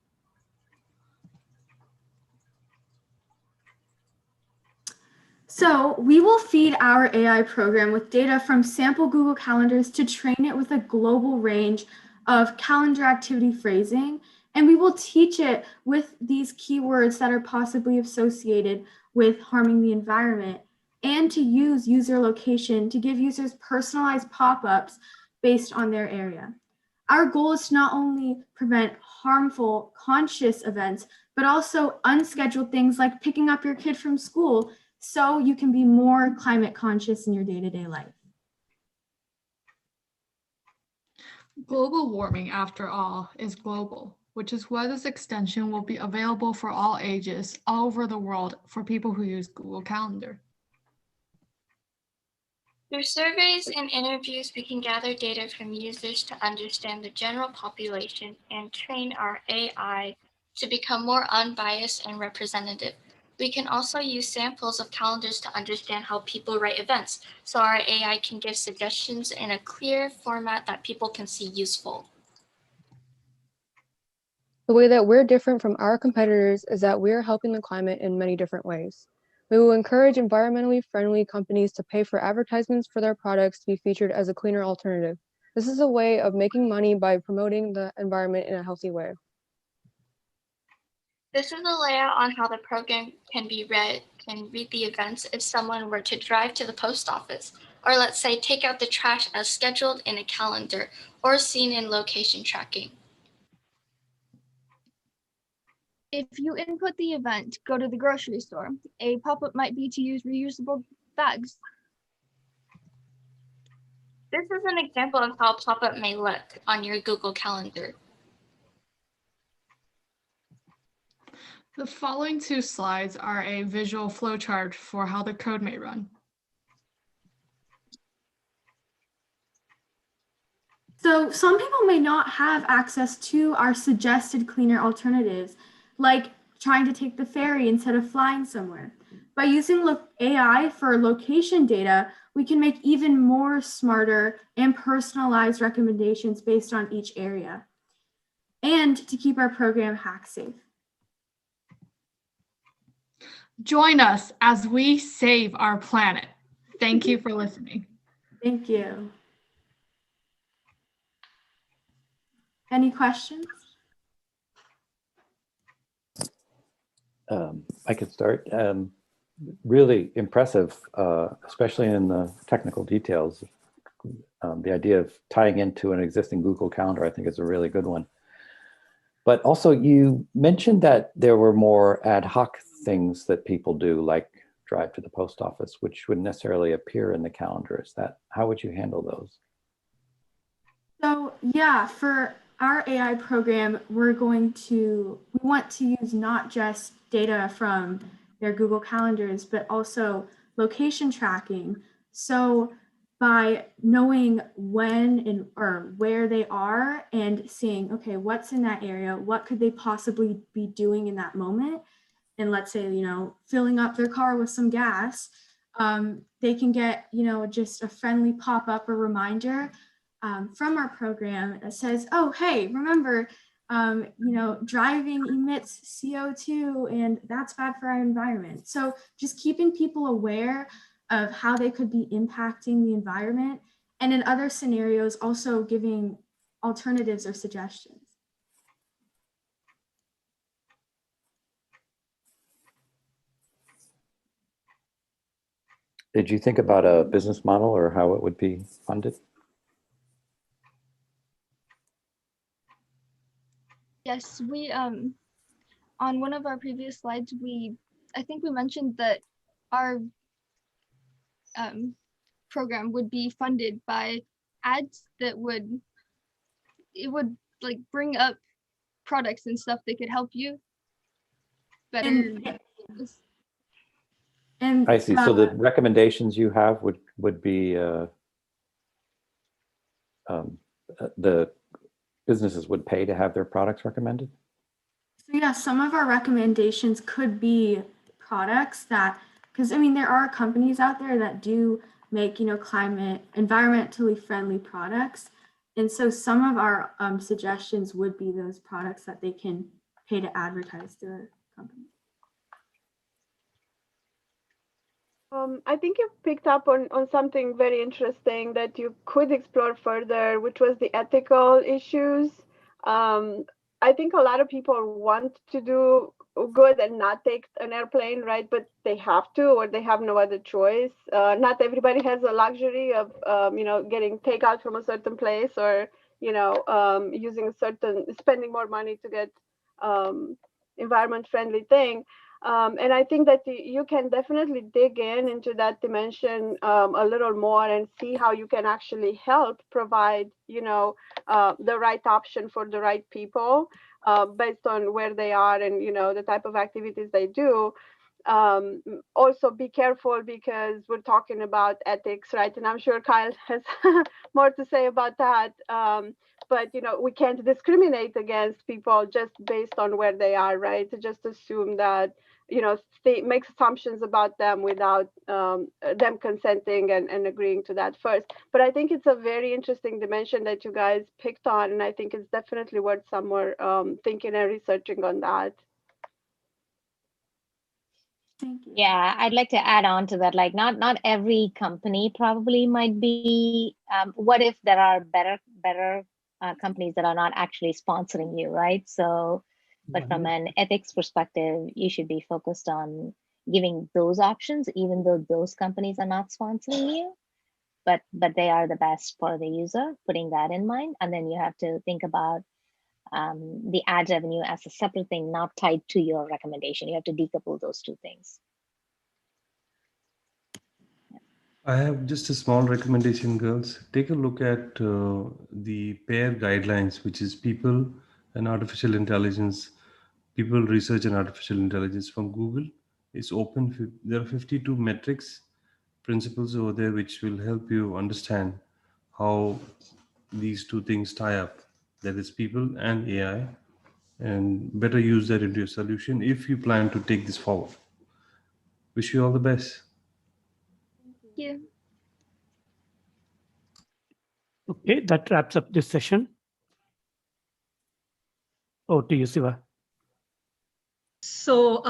So we will feed our AI program with data from sample Google Calendars to train it with a global range of calendar activity phrasing. And we will teach it with these keywords that are possibly associated with harming the environment and to use user location to give users personalized pop-ups based on their area. Our goal is to not only prevent harmful conscious events, but also unscheduled things like picking up your kid from school so you can be more climate conscious in your day-to-day life. Global warming, after all, is global, which is why this extension will be available for all ages all over the world for people who use Google Calendar. Through surveys and interviews, we can gather data from users to understand the general population and train our AI to become more unbiased and representative. We can also use samples of calendars to understand how people write events, so our AI can give suggestions in a clear format that people can see useful. The way that we're different from our competitors is that we're helping the climate in many different ways. We will encourage environmentally friendly companies to pay for advertisements for their products to be featured as a cleaner alternative. This is a way of making money by promoting the environment in a healthy way. This is a layout on how the program can read the events if someone were to drive to the post office, or let's say take out the trash as scheduled in a calendar or seen in location tracking. If you input the event, go to the grocery store, a pop-up might be to use reusable bags. This is an example of how a pop-up may look on your Google Calendar. The following two slides are a visual flowchart for how the code may run. So some people may not have access to our suggested cleaner alternatives, like trying to take the ferry instead of flying somewhere. By using AI for location data, we can make even more smarter and personalized recommendations based on each area, and to keep our program hack safe. Join us as we save our planet. Thank you for listening. Thank you. Any questions? I could start. Really impressive, especially in the technical details. The idea of tying into an existing Google Calendar, I think, is a really good one. But also, you mentioned that there were more ad hoc things that people do, like drive to the post office, which wouldn't necessarily appear in the calendar. How would you handle those? So yeah, for our AI program, we want to use not just data from their Google Calendars, but also location tracking. So by knowing when or where they are and seeing, okay, what's in that area, what could they possibly be doing in that moment? And let's say, filling up their car with some gas, they can get, just a friendly pop-up or reminder from our program that says, oh, hey, remember, driving emits CO2 and that's bad for our environment. So just keeping people aware of how they could be impacting the environment, and in other scenarios, also giving alternatives or suggestions. Did you think about a business model or how it would be funded? Yes, we on one of our previous slides, I think we mentioned that our program would be funded by ads that would like bring up products and stuff that could help you better. And I see. So the recommendations you have would be the businesses would pay to have their products recommended? So yeah, some of our recommendations could be products that, because I mean, there are companies out there that do make, environmentally friendly products. And so some of our suggestions would be those products that they can pay to advertise to the company. I think you picked up on something very interesting that you could explore further, which was the ethical issues. I think a lot of people want to do good and not take an airplane, right? But they have to, or they have no other choice. Not everybody has the luxury of, getting takeout from a certain place, or, spending more money to get environment friendly thing. And I think that you can definitely dig into that dimension a little more and see how you can actually help provide, the right option for the right people based on where they are and, the type of activities they do. Also be careful because we're talking about ethics, right? And I'm sure Kyle has more to say about that. But we can't discriminate against people just based on where they are, right? To just assume that make assumptions about them without them consenting and agreeing to that first. But I think it's a very interesting dimension that you guys picked on, and I think it's definitely worth some more thinking and researching on that. Thank you. Yeah, I'd like to add on to that. Like, not every company probably might be. What if there are better companies that are not actually sponsoring you, right? So, but from an ethics perspective, you should be focused on giving those options, even though those companies are not sponsoring you. But they are the best for the user. Putting that in mind, and then you have to think about the ad revenue as a separate thing, not tied to your recommendation. You have to decouple those two things. I have just a small recommendation, girls. Take a look at the PAIR guidelines, which is People and Artificial Intelligence, People Research and Artificial Intelligence from Google. It's open. There are 52 metrics, principles over there, which will help you understand how these two things tie up. That is people and AI, and better use that into your solution if you plan to take this forward. Wish you all the best. Thank you. Okay, that wraps up this session. Over to you, Siva. So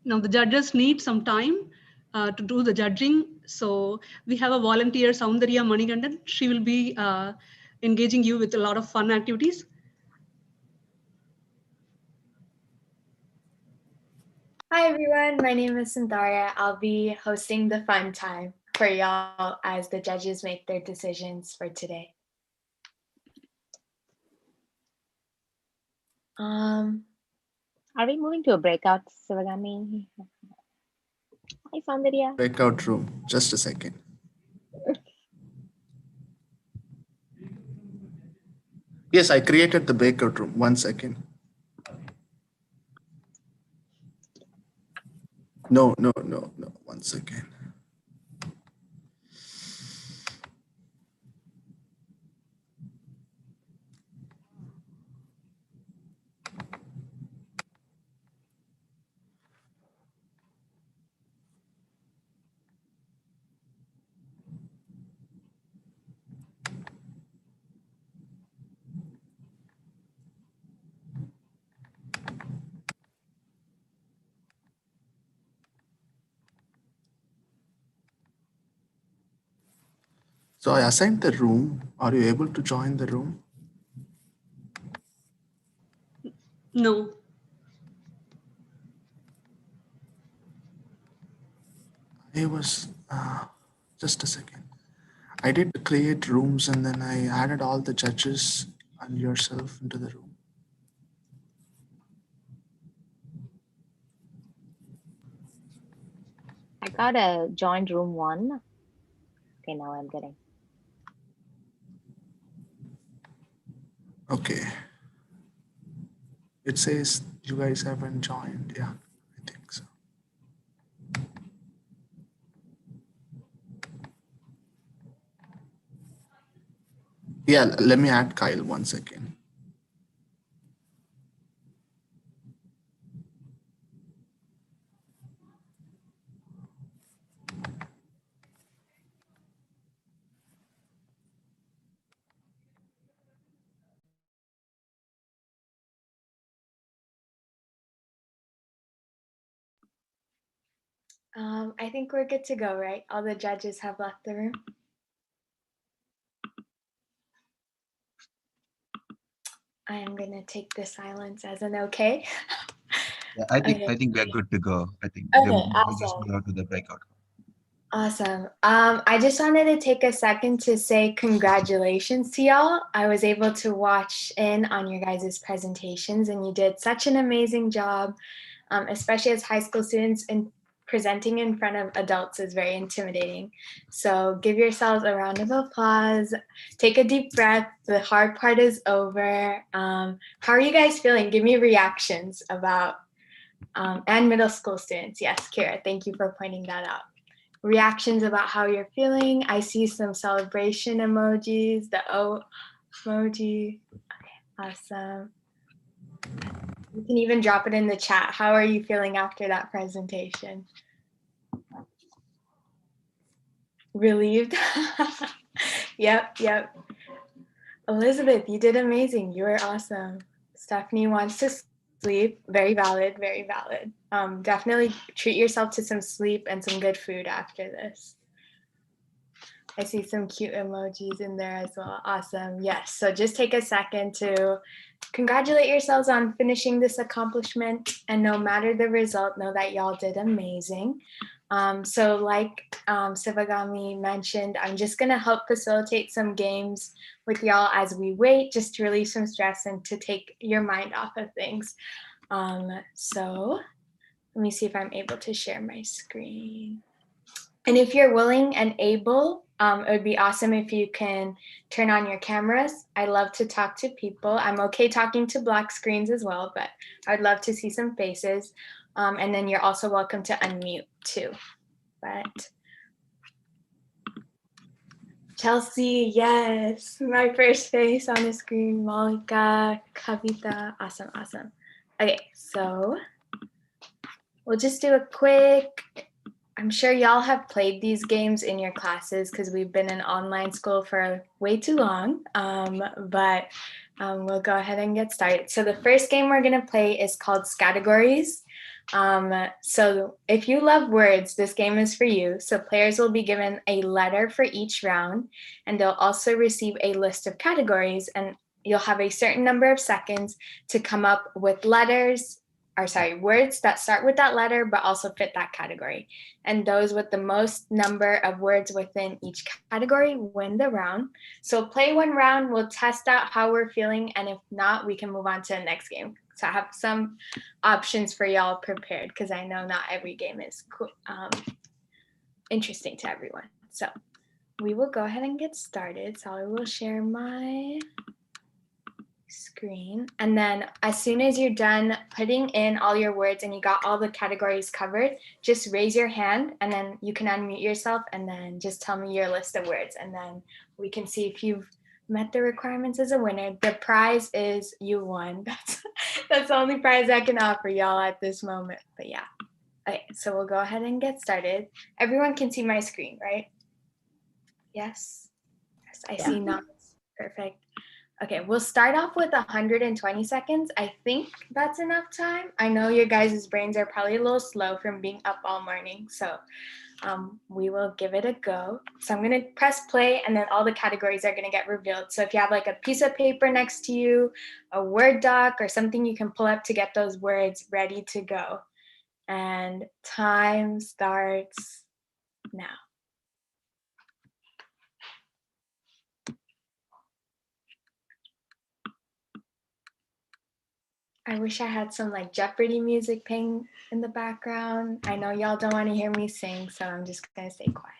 now the judges need some time to do the judging. So we have a volunteer, Soundarya Manigandan. She will be engaging you with a lot of fun activities. Hi everyone, my name is Sandara. I'll be hosting the fun time for y'all as the judges make their decisions for today. Are we moving to a breakout, Sivagami? Hi, Soundarya. Breakout room, just a second. Yes, I created the breakout room, 1 second. No, 1 second. So I assigned the room. Are you able to join the room? No. I was, just a second. I did create rooms and then I added all the judges and yourself into the room. I got a joined room 1. Okay, now I'm getting. Okay. It says you guys haven't joined. Yeah, I think so. Yeah, let me add Kyle 1 second. I think we're good to go, right? All the judges have left the room. I am gonna take the silence as an okay. Yeah, I think Okay. I think we are good to go. I think Okay, we'll just awesome. move on to the breakout. Awesome. I just wanted to take a second to say congratulations to y'all. I was able to watch in on your guys' presentations, and you did such an amazing job, especially as high school students, and presenting in front of adults is very intimidating. So give yourselves a round of applause. Take a deep breath. The hard part is over. How are you guys feeling? Give me reactions about, and middle school students. Yes, Kira, thank you for pointing that out. Reactions about how you're feeling. I see some celebration emojis, the O emoji. Okay, awesome. You can even drop it in the chat. How are you feeling after that presentation? Relieved? Yep. Elizabeth, you did amazing. You were awesome. Stephanie wants to sleep. Very valid, very valid. Definitely treat yourself to some sleep and some good food after this. I see some cute emojis in there as well. Awesome. Yes. So just take a second to congratulate yourselves on finishing this accomplishment. And no matter the result, know that y'all did amazing. So like Sivagami mentioned, I'm just going to help facilitate some games with y'all as we wait, just to relieve some stress and to take your mind off of things. So let me see if I'm able to share my screen. And if you're willing and able, it would be awesome if you can turn on your cameras. I love to talk to people. I'm okay talking to black screens as well, but I'd love to see some faces. And then you're also welcome to unmute too. But Chelsea, yes, my first face on the screen. Malika, Kavita, awesome. Okay, so we'll just do a quick, I'm sure y'all have played these games in your classes because we've been in online school for way too long, but we'll go ahead and get started. So the first game we're gonna play is called Categories. So if you love words, this game is for you. So players will be given a letter for each round, and they'll also receive a list of categories, and you'll have a certain number of seconds to come up with words that start with that letter but also fit that category. And those with the most number of words within each category win the round. So play one round, we'll test out how we're feeling, and if not, we can move on to the next game. So I have some options for y'all prepared because I know not every game is interesting to everyone. So we will go ahead and get started. So I will share my screen, and then as soon as you're done putting in all your words and you got all the categories covered, just raise your hand and then you can unmute yourself and then just tell me your list of words, and then we can see if you've met the requirements as a winner. The prize is you won. That's the only prize I can offer y'all at this moment, but yeah. Okay, so we'll go ahead and get started. Everyone can see my screen, right? Yes, I see nods. Perfect. Okay, we'll start off with 120 seconds. I think that's enough time. I know your guys' brains are probably a little slow from being up all morning, so we will give it a go. So I'm gonna press play and then all the categories are gonna get revealed. So if you have like a piece of paper next to you, a Word doc or something you can pull up to get those words ready to go. And time starts now. I wish I had some like Jeopardy music playing in the background. I know y'all don't want to hear me sing, so I'm just gonna stay quiet.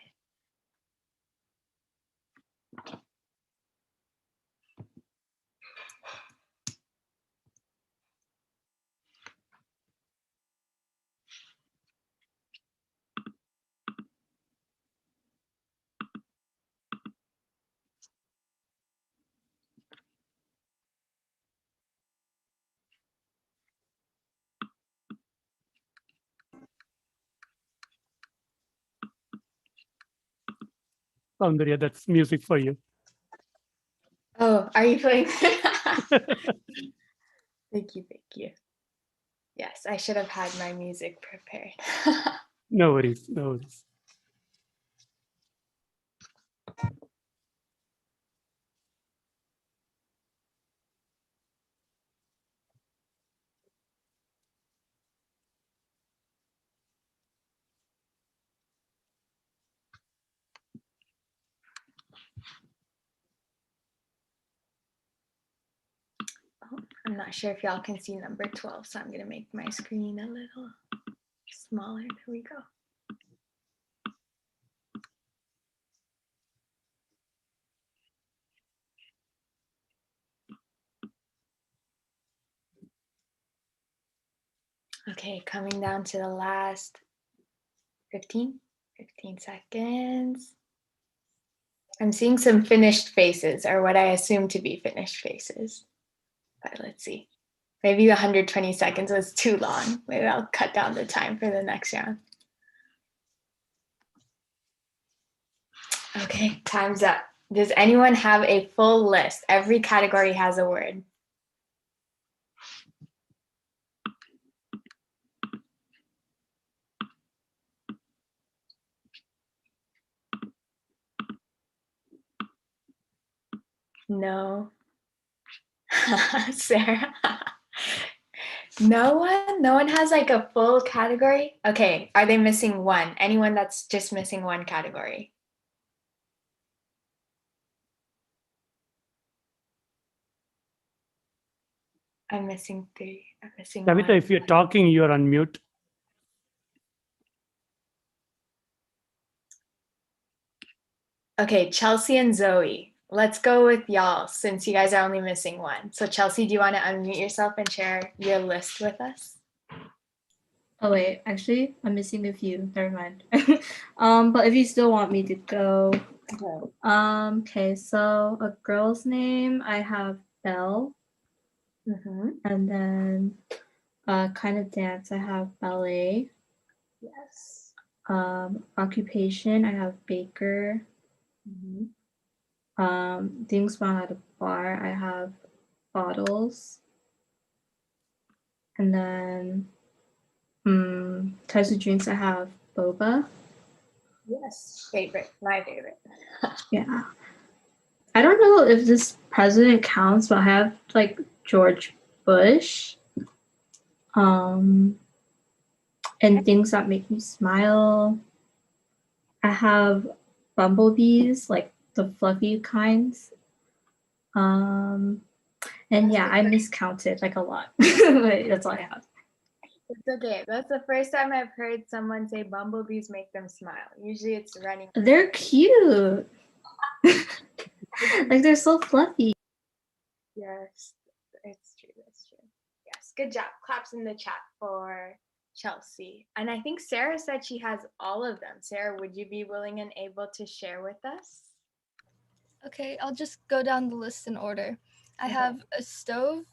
Soundarya, that's music for you. Oh, are you playing? Thank you, thank you. Yes, I should have had my music prepared. No worries, no worries. I'm not sure if y'all can see number 12, so I'm gonna make my screen a little smaller. There we go. Okay, coming down to the last 15 seconds. I'm seeing some finished faces, or what I assume to be finished faces. But let's see. Maybe 120 seconds was too long. Maybe I'll cut down the time for the next round. Okay, time's up. Does anyone have a full list? Every category has a word. No. Sarah. No one has like a full category. Okay, are they missing one? Anyone that's just missing one category? I'm missing 3. I'm missing Kavita, 1. if you're talking, you're on mute. Okay, Chelsea and Zoe. Let's go with y'all since you guys are only missing one. So Chelsea, do you want to unmute yourself and share your list with us? Oh wait, actually, I'm missing a few. Never mind. But if you still want me to go, okay. So a girl's name, I have Belle, and then kind of dance, I have ballet. Yes. Occupation, I have baker. Things found at a bar, I have bottles, and then types of drinks, I have boba. Yes, favorite, my favorite. Yeah. I don't know if this president counts, but I have like George Bush. And things that make me smile. I have bumblebees, like the fluffy kinds. And yeah, I miscounted like a lot. But that's all I have. It's okay. That's the first time I've heard someone say bumblebees make them smile. Usually it's running. They're cute. Like they're so fluffy. Yes, it's true. That's true. Yes, good job. Claps in the chat for Chelsea. And I think Sarah said she has all of them. Sarah, would you be willing and able to share with us? Okay, I'll just go down the list in order. I have a stove,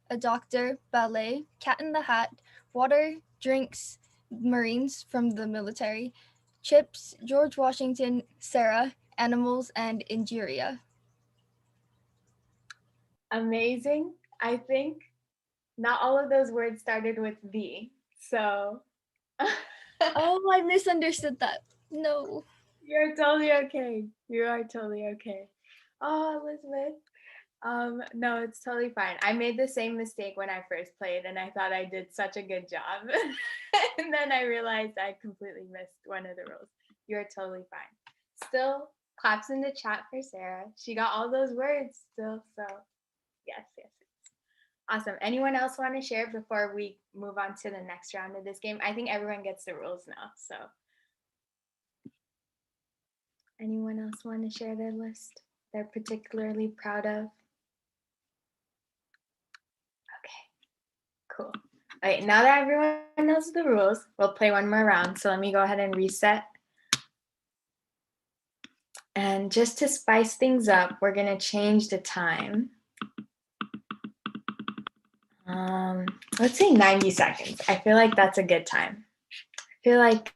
a doctor, ballet, cat in the hat, water, drinks, Marines from the military, chips, George Washington, Sarah, animals, and Injuria. Amazing. I think not all of those words started with V. So. Oh, I misunderstood that. No. You're totally okay. You are totally okay. Oh, Elizabeth. No, it's totally fine. I made the same mistake when I first played and I thought I did such a good job. And then I realized I completely missed one of the rules. You're totally fine. Still, claps in the chat for Sarah. She got all those words still, so yes. Awesome. Anyone else want to share before we move on to the next round of this game? I think everyone gets the rules now, so. Anyone else want to share their list they're particularly proud of? Okay, cool. All right, now that everyone knows the rules, we'll play one more round. So let me go ahead and reset. And just to spice things up, we're gonna change the time. Let's say 90 seconds. I feel like that's a good time. I feel like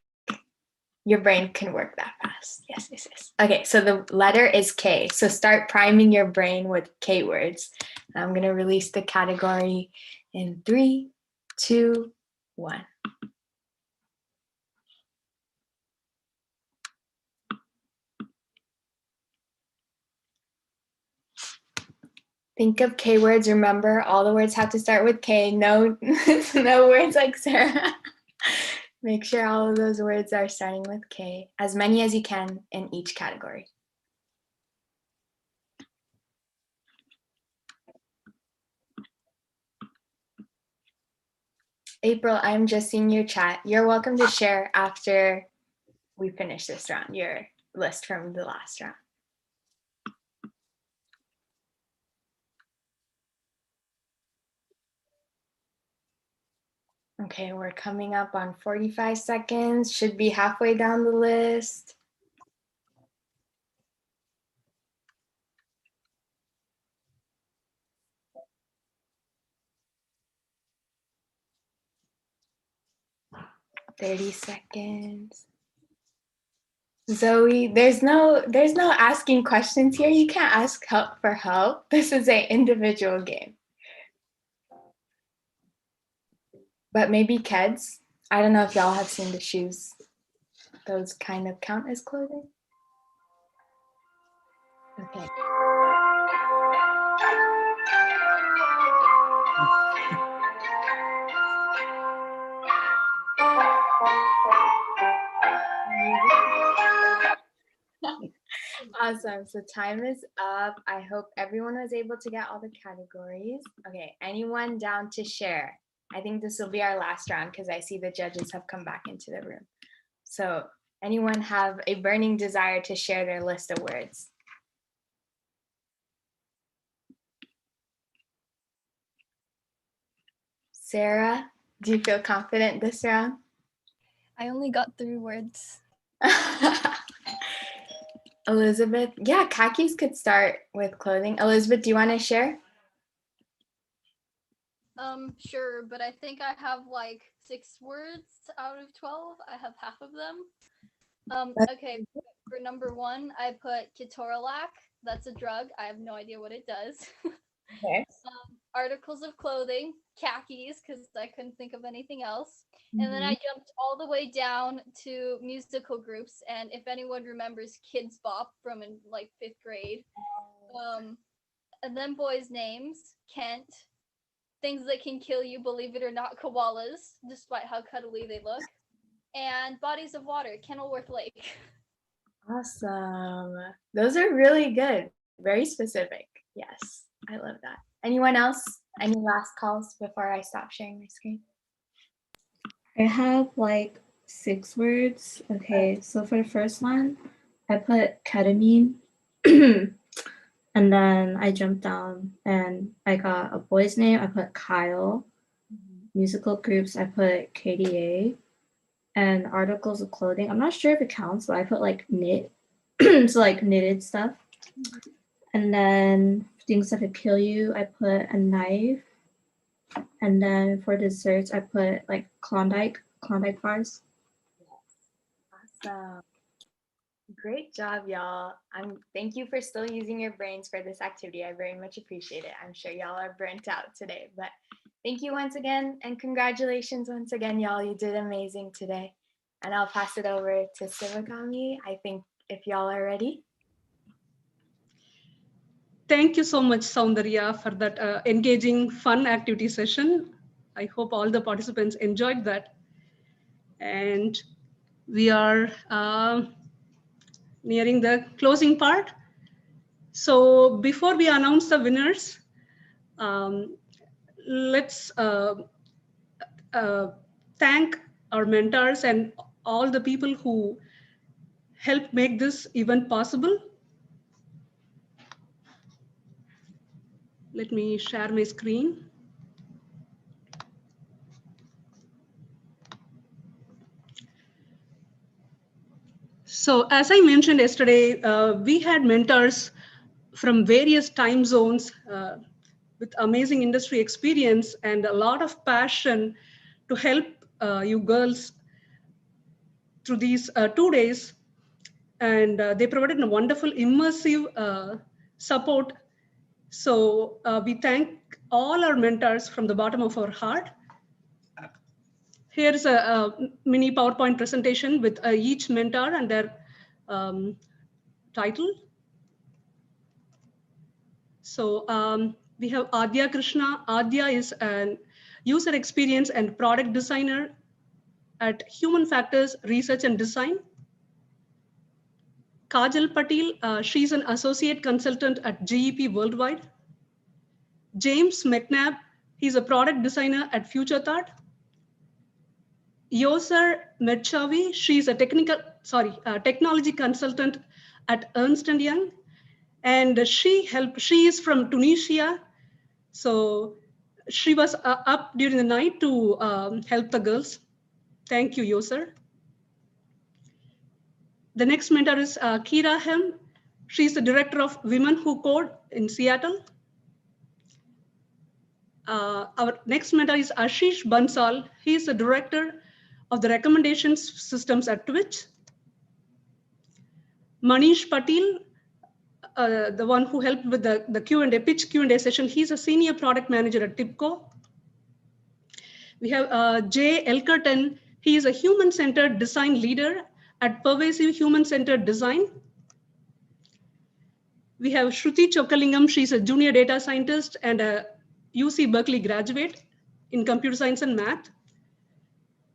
Your brain can work that fast. Yes, yes, yes. Okay, so the letter is K. So start priming your brain with K words. I'm going to release the category in 3, 2, 1. Think of K words. Remember, all the words have to start with K. No, no words like Sarah. Make sure all of those words are starting with K, as many as you can in each category. April, I'm just seeing your chat. You're welcome to share after we finish this round, your list from the last round. Okay, we're coming up on 45 seconds. Should be halfway down the list. "30 seconds. Zoe, there's no asking questions here. You can't ask help for help. This is an individual game. But maybe Keds. I don't know if y'all have seen the shoes. Those kind of count as clothing. Okay. Awesome. So time is up. I hope everyone was able to get all the categories. Okay, anyone down to share? I think this will be our last round because I see the judges have come back into the room. So anyone have a burning desire to share their list of words? Sarah, do you feel confident this round? I only got 3 words. Elizabeth, yeah, khakis could start with clothing. Elizabeth, do you want to share? Sure, but I think I have like 6 words out of 12. I have half of them. Okay, for number 1, I put ketorolac. That's a drug. I have no idea what it does. Okay. Articles of clothing, khakis, because I couldn't think of anything else. And then I jumped all the way down to musical groups. And if anyone remembers Kids Bop from in like 5th grade, and then boys' names, Kent, things that can kill you, believe it or not, koalas, despite how cuddly they look, and bodies of water, Kenilworth Lake. Awesome. Those are really good. Very specific. Yes, I love that. Anyone else? Any last calls before I stop sharing my screen? I have like 6 words. Okay, so for the first one, I put ketamine. And then I jumped down and I got a boy's name. I put Kyle. Musical groups, I put KDA. And articles of clothing, I'm not sure if it counts, but I put like knit. So like knitted stuff. And then things that could kill you, I put a knife. And then for desserts, I put like Klondike bars. Awesome. Great job, y'all. Thank you for still using your brains for this activity. I very much appreciate it. I'm sure y'all are burnt out today, but thank you once again, and congratulations once again, y'all. You did amazing today. And I'll pass it over to Sivagami, I think, if y'all are ready. Thank you so much, Soundarya, for that engaging, fun activity session. I hope all the participants enjoyed that. And we are nearing the closing part. So before we announce the winners, let's thank our mentors and all the people who helped make this event possible. Let me share my screen. So as I mentioned yesterday, we had mentors from various time zones with amazing industry experience and a lot of passion to help you girls through these 2 days, and they provided a wonderful immersive support. So we thank all our mentors from the bottom of our heart. Here's a mini PowerPoint presentation with each mentor and their title. So we have Adya Krishna. Adya is an user experience and product designer at Human Factors Research and Design. Kajal Patil, she's an associate consultant at GEP Worldwide. James McNabb, he's a product designer at Future Thought. Yoser Medchavi, she's a technology consultant at Ernst & Young. And she is from Tunisia. So she was up during the night to help the girls. Thank you, Yoser. The next mentor is Kira Hem. She's the director of Women Who Code in Seattle. Our next mentor is Ashish Bansal. He's the director of the recommendations systems at Twitch. Manish Patil, the one who helped with the Q&A, pitch Q&A session. He's a senior product manager at TIPCO. We have Jay Elkerton. He is a human-centered design leader at Pervasive Human-Centered Design. We have Shruti Chokalingam. She's a junior data scientist and a UC Berkeley graduate in computer science and math.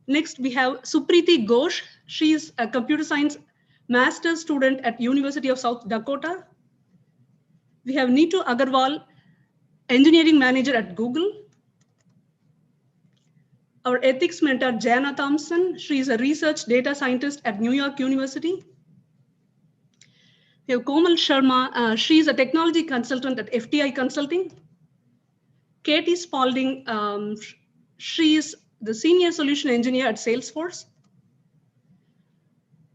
Next, we have Supriti Ghosh. She's a computer science master's student at University of South Dakota. We have Neetu Agarwal, engineering manager at Google. Our ethics mentor, Jana Thompson. She's a research data scientist at New York University. We have Komal Sharma. She's a technology consultant at FTI Consulting. Katie Spalding, she's the senior solution engineer at Salesforce.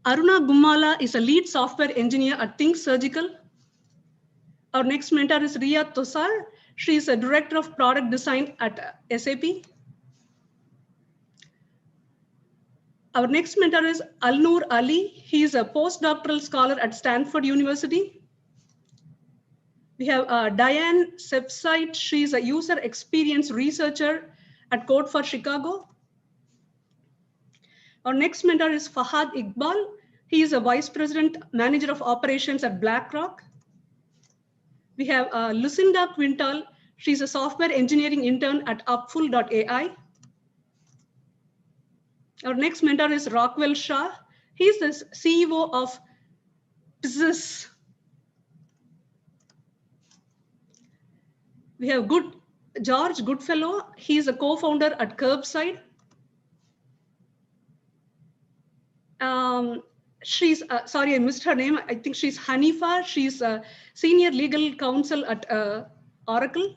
Aruna Gummala is a lead software engineer at Think Surgical. Our next mentor is Ria Tosar. She's a director of product design at SAP. Our next mentor is Alnoor Ali. He is a postdoctoral scholar at Stanford University. We have Diane Sepsite. She's a user experience researcher at Code for Chicago. Our next mentor is Fahad Iqbal. He is a vice president, manager of operations at BlackRock. We have Lucinda Quintal. She's a software engineering intern at Upful.ai. Our next mentor is Rockwell Shah. He's the CEO of Pzzz. We have George Goodfellow. He's a co-founder at Curbside. She's, sorry, I missed her name. I think she's Hanifa. She's a senior legal counsel at Oracle.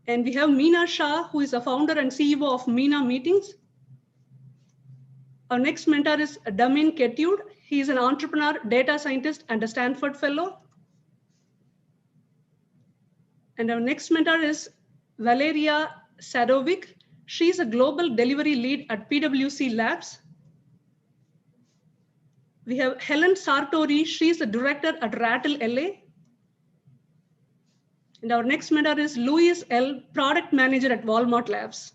And we have Meena Shah, who is a founder and CEO of Meena Meetings. Our next mentor is Damin Ketude. He is an entrepreneur, data scientist, and a Stanford fellow. And our next mentor is Valeria Sadovic. She's a global delivery lead at PwC Labs. We have Helen Sartori. She's the director at Rattle LA. And our next mentor is Louis L., product manager at Walmart Labs.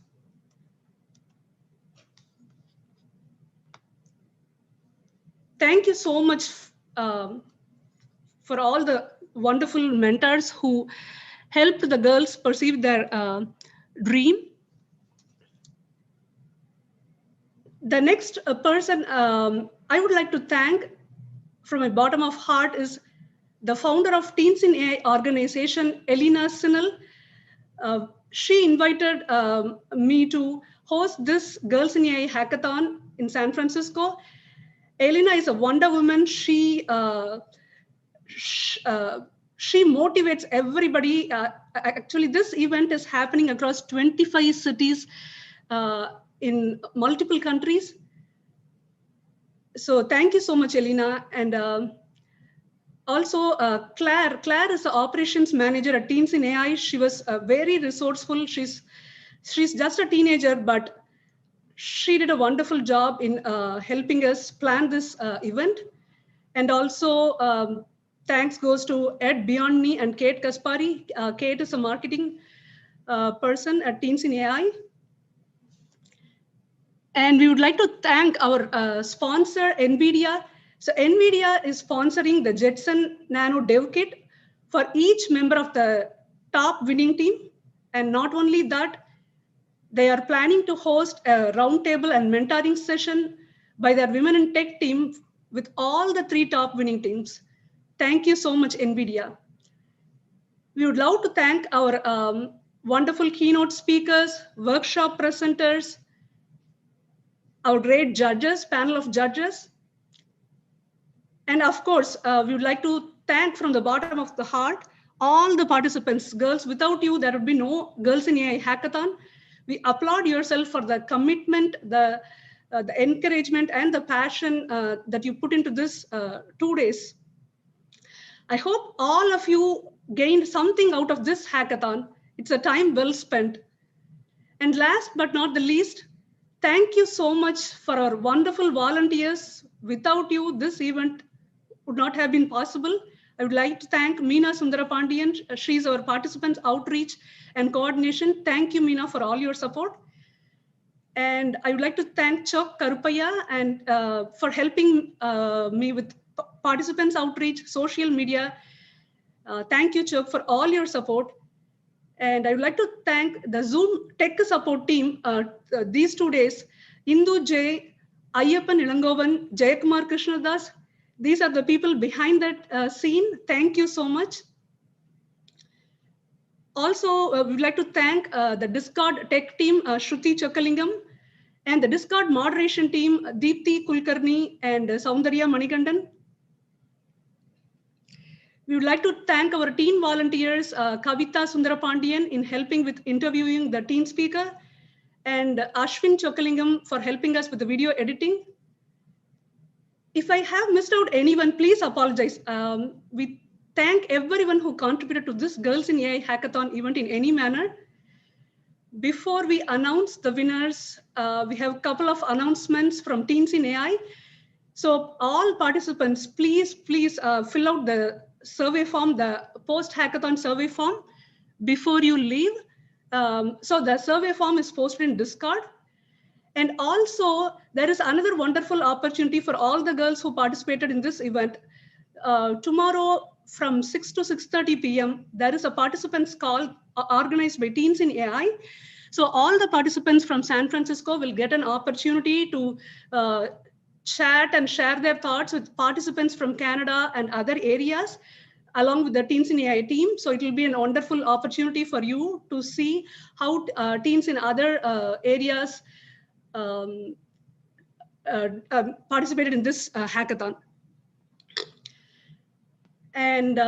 Thank you so much for all the wonderful mentors who helped the girls perceive their dream. The next person I would like to thank from my bottom of heart is the founder of Teens in AI organization, Elena Sinel. She invited me to host this Girls in AI Hackathon in San Francisco. Elena is a Wonder Woman. She motivates everybody. Actually, this event is happening across 25 cities in multiple countries. So thank you so much, Elena. And also, Claire is the operations manager at Teens in AI. She was very resourceful. She's just a teenager, but She did a wonderful job in helping us plan this event. And also thanks goes to Ed Beyond Me and Kate Kaspari. Kate is a marketing person at Teens in AI. And we would like to thank our sponsor, NVIDIA. So NVIDIA is sponsoring the Jetson Nano Dev Kit for each member of the top winning team. And not only that, they are planning to host a roundtable and mentoring session by their Women in Tech team with all the 3 top winning teams. Thank you so much, NVIDIA. We would love to thank our wonderful keynote speakers, workshop presenters, our great judges, panel of judges. And of course, we would like to thank from the bottom of the heart all the participants. Girls, without you, there would be no Girls in AI Hackathon. We applaud yourself for the commitment, the encouragement, and the passion that you put into this 2 days. I hope all of you gained something out of this hackathon. It's a time well spent. And last but not the least, thank you so much for our wonderful volunteers. Without you, this event would not have been possible. I would like to thank Meena Sundarapandian. She's our participants outreach and coordination. Thank you, Meena, for all your support. And I would like to thank Chuck Karupaya and for helping me with participants outreach, social media. Thank you, Chuck, for all your support. And I would like to thank the Zoom tech support team these 2 days, Indu J, Ayyappan Ilangovan, Jayakumar Krishnadas. These are the people behind that scene. Thank you so much. Also, we would like to thank the Discord tech team, Shruti Chakalingam, and the Discord moderation team, Deepthi Kulkarni and Soundarya Manikandan. We would like to thank our teen volunteers, Kavita Sundarapandian, in helping with interviewing the teen speaker, and Ashwin Chokalingam for helping us with the video editing. If I have missed out anyone, please apologize. We thank everyone who contributed to this Girls in AI Hackathon event in any manner. Before we announce the winners, we have a couple of announcements from Teens in AI. So all participants, please fill out the survey form, the post-hackathon survey form before you leave. So the survey form is posted in Discord. And also, there is another wonderful opportunity for all the girls who participated in this event. Tomorrow from 6 to 6:30 p.m., there is a participants call organized by Teens in AI. So all the participants from San Francisco will get an opportunity to chat and share their thoughts with participants from Canada and other areas, along with the Teens in AI team. So it will be a wonderful opportunity for you to see how teens in other areas participated in this hackathon. And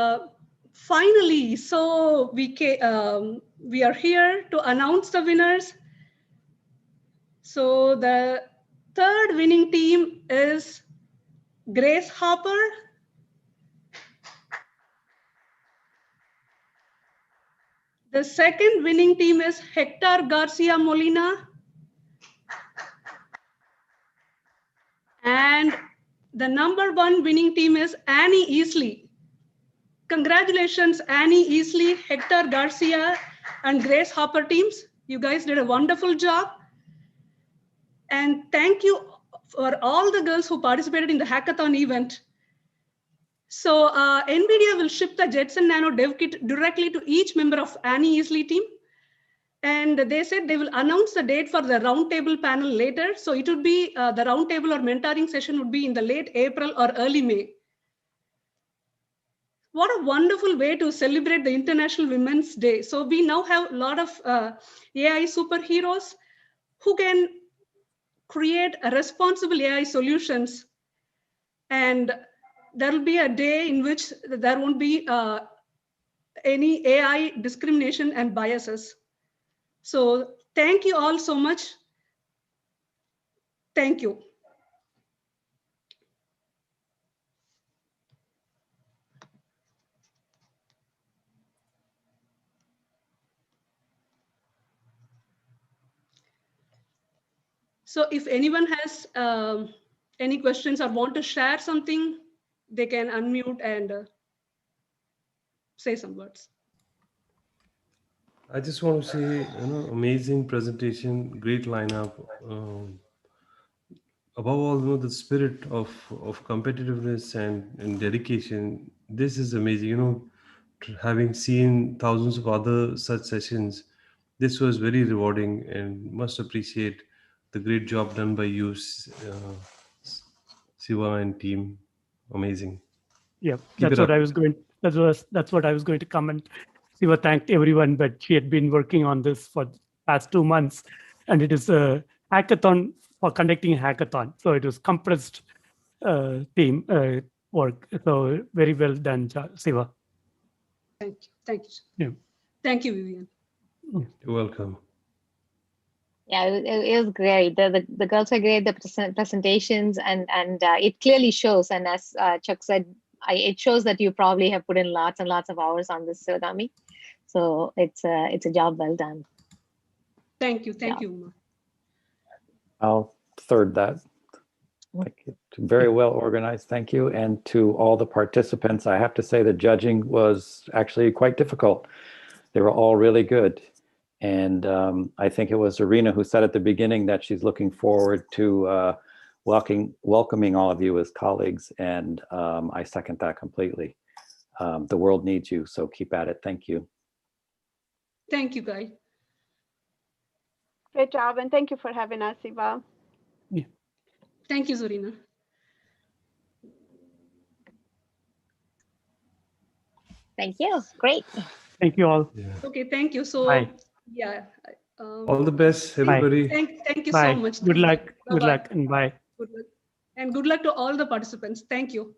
finally, so we are here to announce the winners. So the third winning team is Grace Harper. The second winning team is Hector Garcia Molina. And the number 1 winning team is Annie Easley. Congratulations, Annie Easley, Hector Garcia, and Grace Harper teams. You guys did a wonderful job. And thank you for all the girls who participated in the hackathon event. So NVIDIA will ship the Jetson Nano Dev Kit directly to each member of Annie Easley team. And they said they will announce the date for the roundtable panel later. So it would be the roundtable or mentoring session would be in the late April or early May. What a wonderful way to celebrate the International Women's Day. So we now have a lot of AI superheroes who can create responsible AI solutions. And there will be a day in which there won't be any AI discrimination and biases. So thank you all so much. Thank you. So if anyone has any questions or want to share something, they can unmute and say some words. I just want to say, amazing presentation, great lineup. Above all, the spirit of competitiveness and dedication. This is amazing. Having seen thousands of other such sessions, this was very rewarding, and must appreciate the great job done by you, Siva and team. Amazing. Yeah, Keep that's it what up. I was going. That's what I was going to comment. Siva thanked everyone, but she had been working on this for the past 2 months, and it is a hackathon for conducting a hackathon. So it was compressed team work. So very well done, Siva. Thank you. Thank you. Yeah. Thank you, Vivian. You're welcome. Yeah, it was great. The girls are great. The presentations and it clearly shows. And as Chuck said, it shows that you probably have put in lots and lots of hours on this, Sirdami. So it's a job well done. Thank you. Thank you, Uma. I'll third that. Thank you. Very well organized. Thank you. And to all the participants, I have to say the judging was actually quite difficult. They were all really good. And I think it was Irina who said at the beginning that she's looking forward to welcoming all of you as colleagues. And I second that completely. The world needs you, so keep at it. Thank you. Thank you, guys. Great job, and thank you for having us, Siva. Yeah. Thank you, Zorina. Thank you. Great. Thank you all. Yeah. Okay, thank you. So, Bye. yeah. All the best, everybody. Thank you Bye. so much. Good luck. Bye-bye. Good luck, and bye. Good luck. And good luck to all the participants. Thank you.